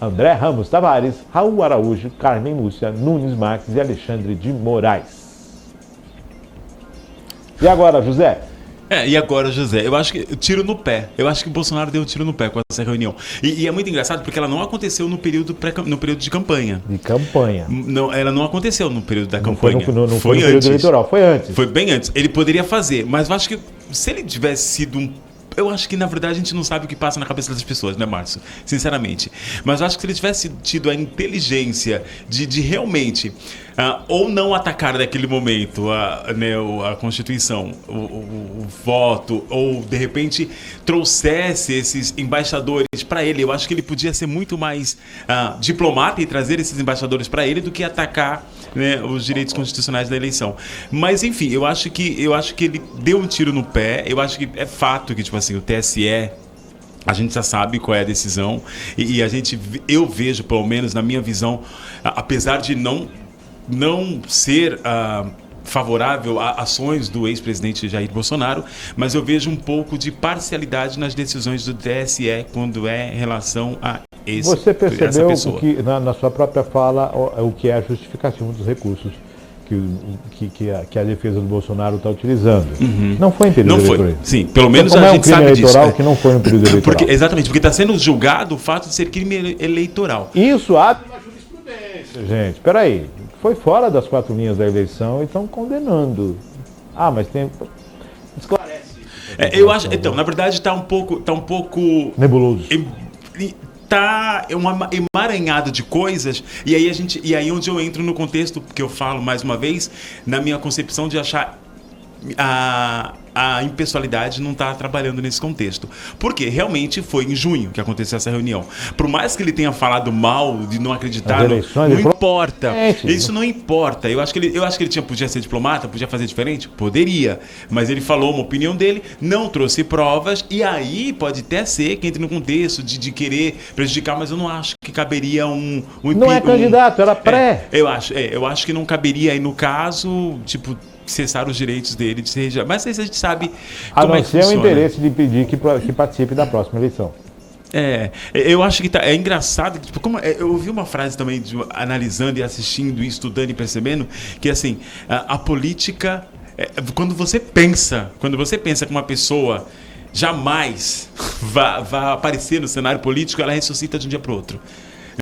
Speaker 1: André Ramos Tavares, Raul Araújo, Carmen Lúcia, Nunes Marques e Alexandre de Moraes. E agora, José?
Speaker 2: Eu acho que tiro no pé. Eu acho que o Bolsonaro deu um tiro no pé com essa reunião. E é muito engraçado porque ela não aconteceu no período de campanha.
Speaker 1: De campanha.
Speaker 2: Não, ela não aconteceu no período da
Speaker 1: não
Speaker 2: campanha.
Speaker 1: Foi no período eleitoral, foi antes.
Speaker 2: Foi bem antes. Ele poderia fazer, mas eu acho que se ele tivesse sido eu acho que, na verdade, a gente não sabe o que passa na cabeça das pessoas, né, Márcio? Sinceramente. Mas eu acho que se ele tivesse tido a inteligência de realmente ou não atacar naquele momento a Constituição, o voto, ou, de repente, trouxesse esses embaixadores para ele, eu acho que ele podia ser muito mais diplomata e trazer esses embaixadores para ele do que atacar, né, os direitos constitucionais da eleição. Mas, enfim, eu acho que ele deu um tiro no pé. Eu acho que é fato que, tipo assim, o TSE, a gente já sabe qual é a decisão e eu vejo, pelo menos na minha visão, apesar de não ser favorável a ações do ex-presidente Jair Bolsonaro, mas eu vejo um pouco de parcialidade nas decisões do TSE quando é em relação a
Speaker 1: Você percebeu que na sua própria fala o que é a justificativa dos recursos que a defesa do Bolsonaro está utilizando.
Speaker 2: Uhum.
Speaker 1: Não foi em período eleitoral.
Speaker 2: Sim, pelo menos
Speaker 1: a
Speaker 2: gente sabe disso.
Speaker 1: Eleitoral que não foi no período eleitoral.
Speaker 2: Exatamente, porque está sendo julgado o fato de ser crime eleitoral.
Speaker 1: Isso abre uma jurisprudência, gente. Espera aí. Foi fora das 4 linhas da eleição e estão condenando. Mas tem... Esclarece.
Speaker 2: Eu acho... Então, na verdade, está um pouco
Speaker 1: nebuloso.
Speaker 2: Tá uma emaranhada de coisas, e aí onde eu entro no contexto que eu falo mais uma vez, na minha concepção de achar a impessoalidade não está trabalhando nesse contexto. Porque realmente foi em junho que aconteceu essa reunião. Por mais que ele tenha falado mal, de não acreditar, não importa. Isso não importa. Eu acho que ele podia ser diplomata, podia fazer diferente? Poderia. Mas ele falou uma opinião dele, não trouxe provas, e aí pode até ser que entre no contexto de querer prejudicar, mas eu não acho que caberia
Speaker 1: não é candidato, era pré.
Speaker 2: Eu acho que não caberia aí no caso, tipo, cessar os direitos dele de ser. Mas a gente sabe como é que funciona. A não ser o interesse
Speaker 1: de impedir que participe da próxima eleição.
Speaker 2: Eu acho que é engraçado, tipo, eu ouvi uma frase também, analisando e assistindo, e estudando e percebendo, que assim, a política, quando você pensa que uma pessoa jamais vai aparecer no cenário político, ela ressuscita de um dia para o outro.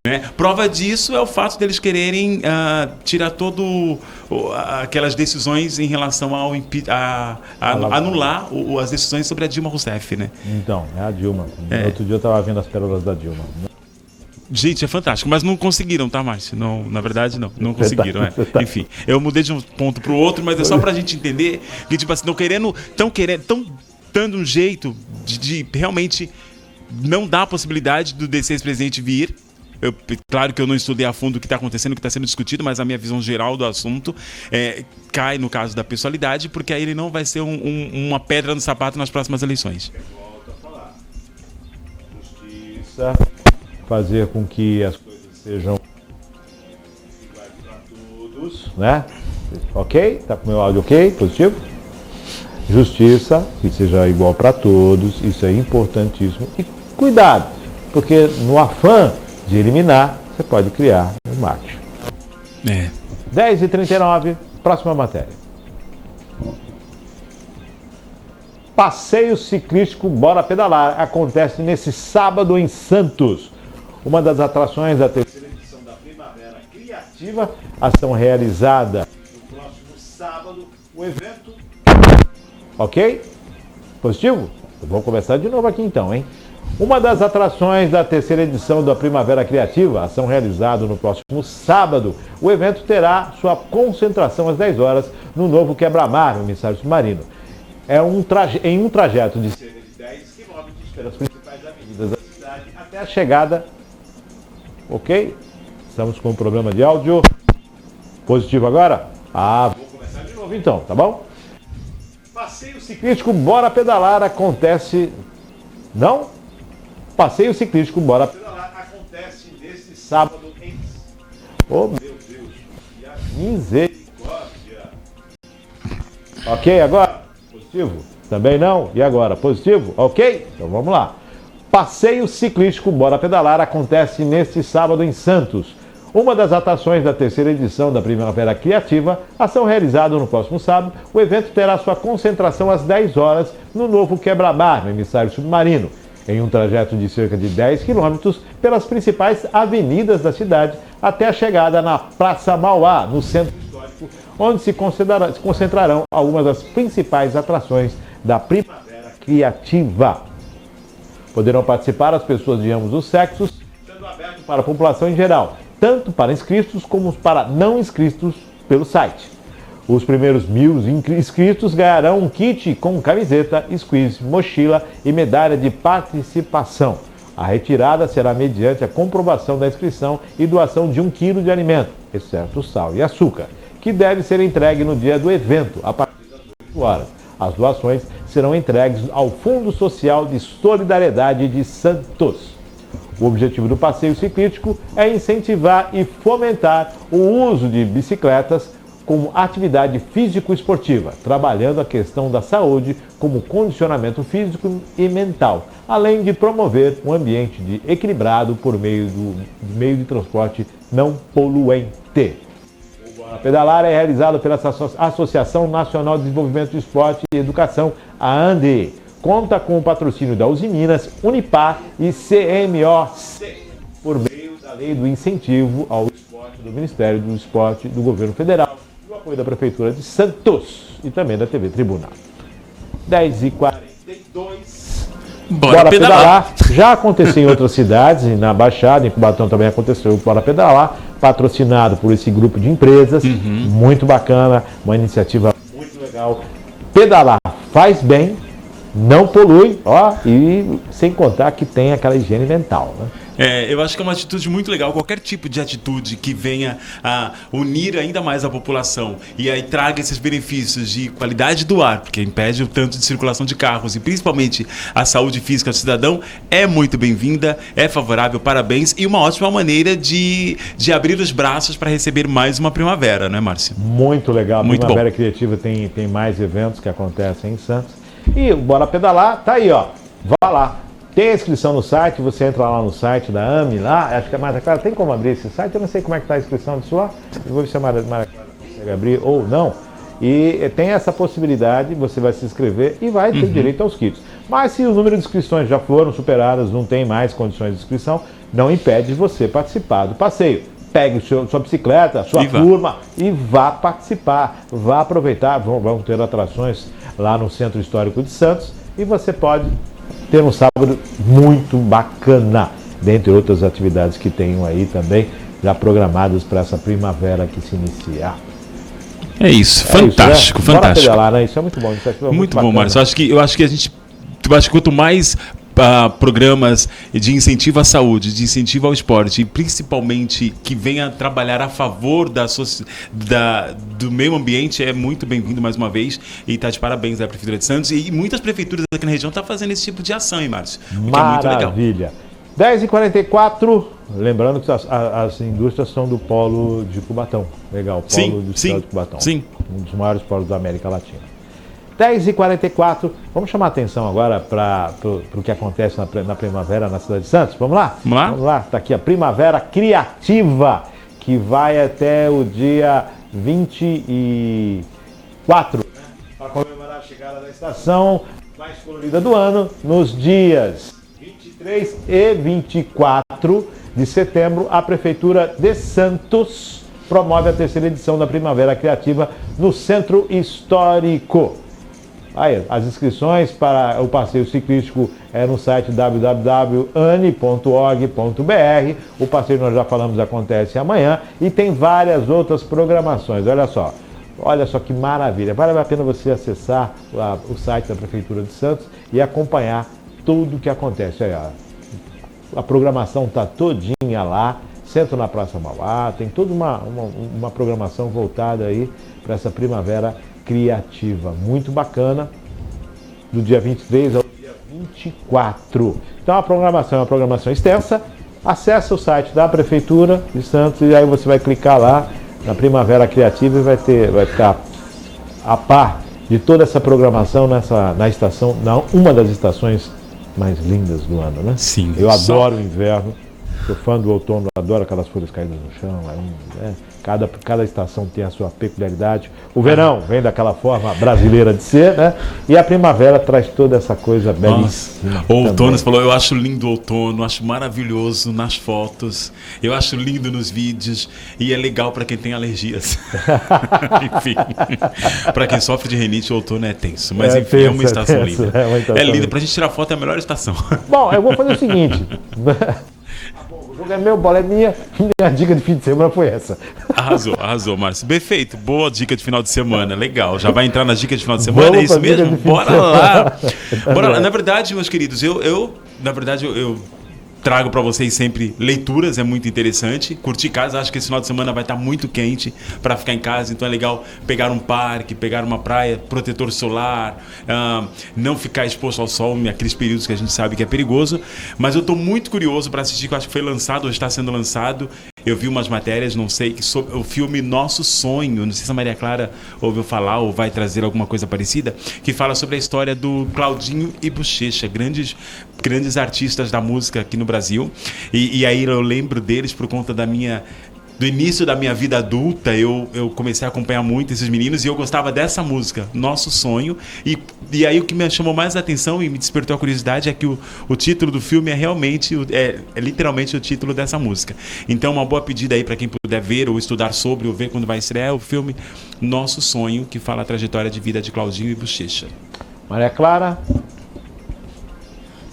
Speaker 2: Né? Prova disso é o fato deles quererem tirar aquelas decisões em relação ao anular as decisões sobre a Dilma Rousseff, né?
Speaker 1: Então, é a Dilma. Outro dia eu estava vendo as pérolas da Dilma.
Speaker 2: Gente, é fantástico, mas não conseguiram, tá, Márcio? Não, na verdade, não conseguiram. Enfim, eu mudei de um ponto para o outro, mas é só para a gente entender que, tipo assim, estão dando um jeito de realmente não dar a possibilidade desse ex-presidente vir. Claro que eu não estudei a fundo o que está acontecendo, o que está sendo discutido, mas a minha visão geral do assunto cai no caso da pessoalidade, porque aí ele não vai ser uma pedra no sapato nas próximas eleições.
Speaker 1: Volto a falar. Justiça, fazer com que as coisas sejam iguais para todos, né? Ok? Tá com o meu áudio ok? Positivo? Justiça, que seja igual para todos, isso é importantíssimo. E cuidado, porque no afã de eliminar, você pode criar um mate. 10h39, próxima matéria. Passeio ciclístico Bora Pedalar acontece nesse sábado em Santos. Uma das atrações da terceira edição da Primavera Criativa, ação realizada no próximo sábado, o evento... Ok? Positivo? Eu vou começar de novo aqui então, hein? Uma das atrações da terceira edição da Primavera Criativa, ação realizada no próximo sábado, o evento terá sua concentração às 10 horas no novo quebra-mar, no emissário submarino. Em um trajeto de cerca de 10 quilômetros pelas principais avenidas da cidade até a chegada. Ok? Estamos com um problema de áudio. Positivo agora? Vou começar de novo então, tá bom? Passeio ciclístico Bora Pedalar acontece... Não? Passeio ciclístico Bora Pedalar acontece neste sábado em... Oh, meu Deus! E a misericórdia! Ok, agora? Positivo? Também não? E agora? Positivo? Ok? Então vamos lá. Passeio ciclístico Bora Pedalar acontece neste sábado em Santos. Uma das atrações da terceira edição da Primavera Criativa, ação realizada no próximo sábado, o evento terá sua concentração às 10 horas no novo quebra-mar, no emissário submarino, em um trajeto de cerca de 10 quilômetros pelas principais avenidas da cidade até a chegada na Praça Mauá, no centro histórico, onde se concentrarão algumas das principais atrações da Primavera Criativa. Poderão participar as pessoas de ambos os sexos, sendo aberto para a população em geral, tanto para inscritos como para não inscritos pelo site. Os primeiros 1.000 inscritos ganharão um kit com camiseta, squeeze, mochila e medalha de participação. A retirada será mediante a comprovação da inscrição e doação de 1 quilo de alimento, exceto sal e açúcar, que deve ser entregue no dia do evento, a partir das 8 horas. As doações serão entregues ao Fundo Social de Solidariedade de Santos. O objetivo do passeio ciclístico é incentivar e fomentar o uso de bicicletas como atividade físico-esportiva, trabalhando a questão da saúde como condicionamento físico e mental, além de promover um ambiente equilibrado por meio de transporte não poluente. O Bora Pedalar é realizado pela Associação Nacional de Desenvolvimento do Esporte e Educação, a ANDE. Conta com o patrocínio da Uzi Minas, Unipar e CMOC, por meio da Lei do Incentivo ao Esporte do Ministério do Esporte do Governo Federal e o apoio da Prefeitura de Santos e também da TV Tribunal. 10h42. Bora Pedalar. Já aconteceu em outras cidades, na Baixada, em Cubatão também aconteceu o Bora Pedalar, patrocinado por esse grupo de empresas, muito bacana, uma iniciativa muito legal. pedalar faz bem, não polui, e sem contar que tem aquela higiene mental, né?
Speaker 2: Eu acho que é uma atitude muito legal, qualquer tipo de atitude que venha a unir ainda mais a população e aí traga esses benefícios de qualidade do ar, porque impede o tanto de circulação de carros e principalmente a saúde física do cidadão, é muito bem-vinda, é favorável, parabéns, e uma ótima maneira de abrir os braços para receber mais uma primavera, não é, Márcio?
Speaker 1: Muito legal, a
Speaker 2: Muito
Speaker 1: Primavera
Speaker 2: bom.
Speaker 1: Criativa tem mais eventos que acontecem em Santos. E bora pedalar, tá aí, vá lá. Tem a inscrição no site, você entra lá no site da AME, lá, acho que a Maria Clara tem como abrir esse site, eu não sei como é que está a inscrição de sua, eu vou ver se a Maria Clara consegue abrir ou não. E tem essa possibilidade, você vai se inscrever e vai ter direito aos kits. Mas se o número de inscrições já foram superadas, não tem mais condições de inscrição, não impede de você participar do passeio. Pegue sua bicicleta, sua turma e vá participar, vá aproveitar, vão ter atrações lá no Centro Histórico de Santos e você pode ter um sábado muito bacana, dentre outras atividades que tenham aí também já programadas para essa primavera que se inicia.
Speaker 2: É isso, fantástico,
Speaker 1: isso, né?
Speaker 2: fantástico.
Speaker 1: Bora pedalar, né? Isso é muito bom. Isso é
Speaker 2: muito bom, Márcio. Eu acho que quanto mais programas de incentivo à saúde, de incentivo ao esporte, e principalmente que venha trabalhar a favor do meio ambiente, é muito bem-vindo mais uma vez, e está de parabéns à Prefeitura de Santos, e muitas prefeituras aqui na região estão fazendo esse tipo de ação, hein, Márcio?
Speaker 1: Maravilha. 10h44, lembrando que as indústrias são do polo de Cubatão. Legal, polo do estado de Cubatão.
Speaker 2: Sim.
Speaker 1: Um dos maiores polos da América Latina. 10h44, vamos chamar a atenção agora para o que acontece na primavera na cidade de Santos. Vamos lá? Vamos lá, está aqui a Primavera Criativa, que vai até o dia 24, para comemorar a chegada da estação mais colorida do ano, nos dias 23 e 24 de setembro, a Prefeitura de Santos promove a terceira edição da Primavera Criativa no Centro Histórico. Aí, as inscrições para o passeio ciclístico é no site www.ane.org.br. O passeio, nós já falamos, acontece amanhã e tem várias outras programações. Olha só que maravilha. Vale a pena você acessar o site da Prefeitura de Santos e acompanhar tudo o que acontece. Aí, a programação está todinha lá. Centro na Praça Mauá, tem toda uma programação voltada aí para essa primavera criativa, muito bacana, do dia 23 ao dia 24. Então a programação é uma programação extensa. Acesse o site da Prefeitura de Santos e aí você vai clicar lá na Primavera Criativa e vai ficar a par de toda essa programação na estação, uma das estações mais lindas do ano, né?
Speaker 2: Sim.
Speaker 1: Eu adoro o inverno. Sou fã do outono, adoro aquelas folhas caídas no chão. Cada estação tem a sua peculiaridade. O verão vem daquela forma brasileira de ser, né? E a primavera traz toda essa coisa belíssima.
Speaker 2: O outono, você falou, eu acho lindo o outono, acho maravilhoso nas fotos, eu acho lindo nos vídeos e é legal para quem tem alergias. Enfim, para quem sofre de rinite, o outono é tenso, mas enfim, é uma estação linda. É linda, pra gente tirar foto é a melhor estação.
Speaker 1: Bom, eu vou fazer o seguinte. O jogo é meu, bola é minha dica de fim de semana foi essa.
Speaker 2: Arrasou, Márcio. Perfeito, boa dica de final de semana, legal. Já vai entrar nas dicas de final de semana, é isso mesmo? Bora lá. Na verdade, meus queridos, eu trago para vocês sempre leituras, é muito interessante. Curtir casa, acho que esse final de semana vai estar muito quente para ficar em casa, então é legal pegar um parque, pegar uma praia, protetor solar, não ficar exposto ao sol naqueles períodos que a gente sabe que é perigoso. Mas eu estou muito curioso para assistir, que eu acho que foi lançado, ou está sendo lançado. Eu vi umas matérias, não sei, sobre o filme Nosso Sonho, não sei se a Maria Clara ouviu falar ou vai trazer alguma coisa parecida, que fala sobre a história do Claudinho e Bochecha, grandes artistas da música aqui no Brasil. E aí eu lembro deles por conta do início da minha vida adulta. Eu comecei a acompanhar muito esses meninos e eu gostava dessa música, Nosso Sonho. E aí o que me chamou mais a atenção e me despertou a curiosidade é que o título do filme é literalmente o título dessa música. Então uma boa pedida aí para quem puder ver ou estudar sobre ou ver quando vai estrear o filme Nosso Sonho, que fala a trajetória de vida de Claudinho e Bochecha.
Speaker 1: Maria Clara.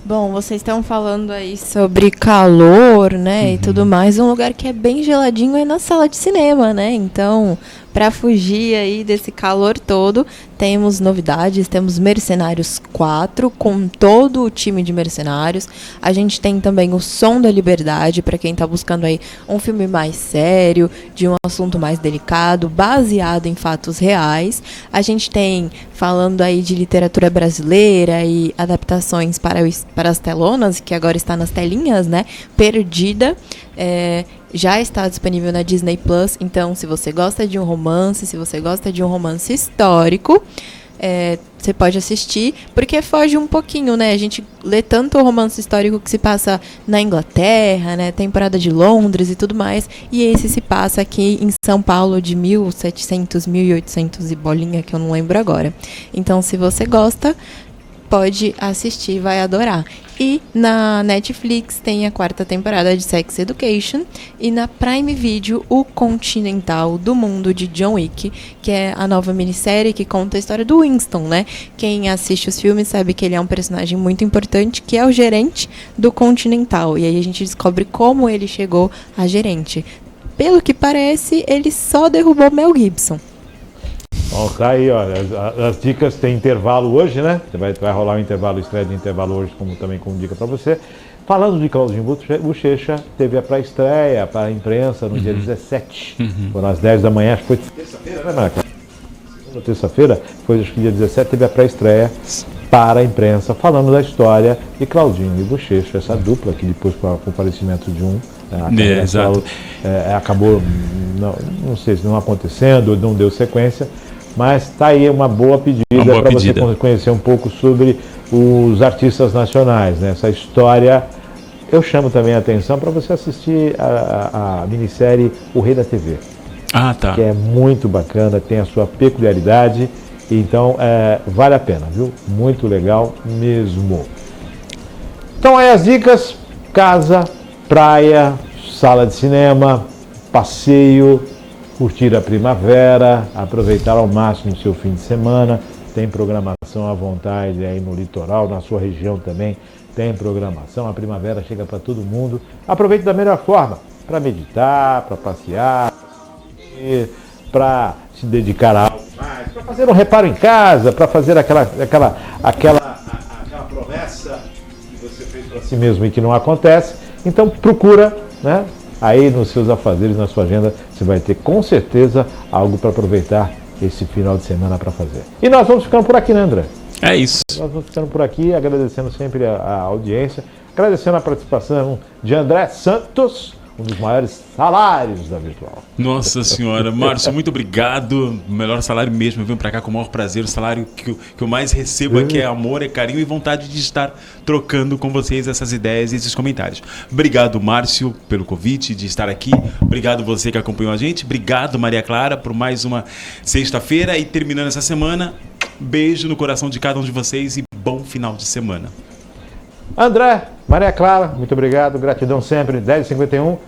Speaker 3: Bom, vocês estão falando aí sobre calor, né, e tudo mais. Um lugar que é bem geladinho é na sala de cinema, né? Então, para fugir aí desse calor todo, temos novidades, temos Mercenários 4, com todo o time de mercenários. A gente tem também o Som da Liberdade, para quem está buscando aí um filme mais sério, de um assunto mais delicado, baseado em fatos reais. A gente tem, falando aí de literatura brasileira e adaptações para as telonas, que agora está nas telinhas, né? Perdida, já está disponível na Disney Plus. Então, se você gosta de um romance, se você gosta de um romance histórico, você pode assistir, porque foge um pouquinho, né? A gente lê tanto o romance histórico que se passa na Inglaterra, né? Temporada de Londres e tudo mais, e esse se passa aqui em São Paulo de 1700, 1800 e bolinha, que eu não lembro agora. Então, se você gosta, pode assistir, vai adorar. E na Netflix tem a 4ª temporada de Sex Education, e na Prime Video o Continental do Mundo de John Wick, que é a nova minissérie que conta a história do Winston, né? Quem assiste os filmes sabe que ele é um personagem muito importante, que é o gerente do Continental, e aí a gente descobre como ele chegou a gerente. Pelo que parece, ele só derrubou Mel Gibson.
Speaker 1: Bom, tá aí, olha, as dicas tem intervalo hoje, né? Vai rolar um intervalo, estreia de intervalo hoje, também como dica para você. Falando de Claudinho Bochecha, teve a pré-estreia para a imprensa no dia 17. Foram às 10 da manhã, acho que foi terça-feira, né, Marca? Terça-feira, foi acho que dia 17, teve a pré-estreia para a imprensa, falando da história de Claudinho e Bochecha, essa dupla que depois, com o falecimento de um, acabou, não sei se não acontecendo, não deu sequência, mas está aí uma boa pedida para você conhecer um pouco sobre os artistas nacionais, né? Essa história. Eu chamo também a atenção para você assistir a minissérie O Rei da TV. Que é muito bacana, tem a sua peculiaridade, então vale a pena, viu? Muito legal mesmo. Então aí as dicas: casa, praia, sala de cinema, passeio, curtir a primavera, aproveitar ao máximo o seu fim de semana. Tem programação à vontade aí no litoral, na sua região também tem programação. A primavera chega para todo mundo. Aproveite da melhor forma, para meditar, para passear, para se dedicar a algo mais, para fazer um reparo em casa, para fazer aquela promessa que você fez para si mesmo e que não acontece. Então procura, né? Aí nos seus afazeres, na sua agenda, você vai ter com certeza algo para aproveitar esse final de semana para fazer. E nós vamos ficando por aqui, né, André?
Speaker 2: É isso.
Speaker 1: Nós vamos ficando por aqui, agradecendo sempre a audiência, agradecendo a participação de André Santos, um dos maiores salários da Virtual.
Speaker 2: Nossa Senhora, Márcio, muito obrigado. O melhor salário mesmo. Eu venho para cá com o maior prazer. O salário que eu mais recebo aqui é amor, é carinho e vontade de estar trocando com vocês essas ideias e esses comentários. Obrigado, Márcio, pelo convite de estar aqui. Obrigado você que acompanhou a gente. Obrigado, Maria Clara, por mais uma sexta-feira. E terminando essa semana, beijo no coração de cada um de vocês e bom final de semana.
Speaker 1: André, Maria Clara, muito obrigado, gratidão sempre, 10h51.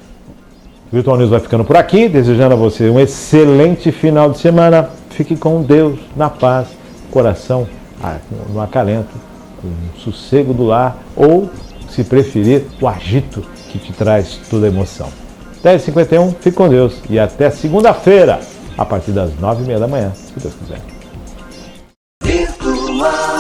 Speaker 1: Virtual News vai ficando por aqui, desejando a você um excelente final de semana. Fique com Deus, na paz, coração no acalento, com o sossego do lar, ou, se preferir, o agito que te traz toda a emoção. 10h51, fique com Deus e até segunda-feira, a partir das 9h30 da manhã, se Deus quiser.
Speaker 4: Virtual.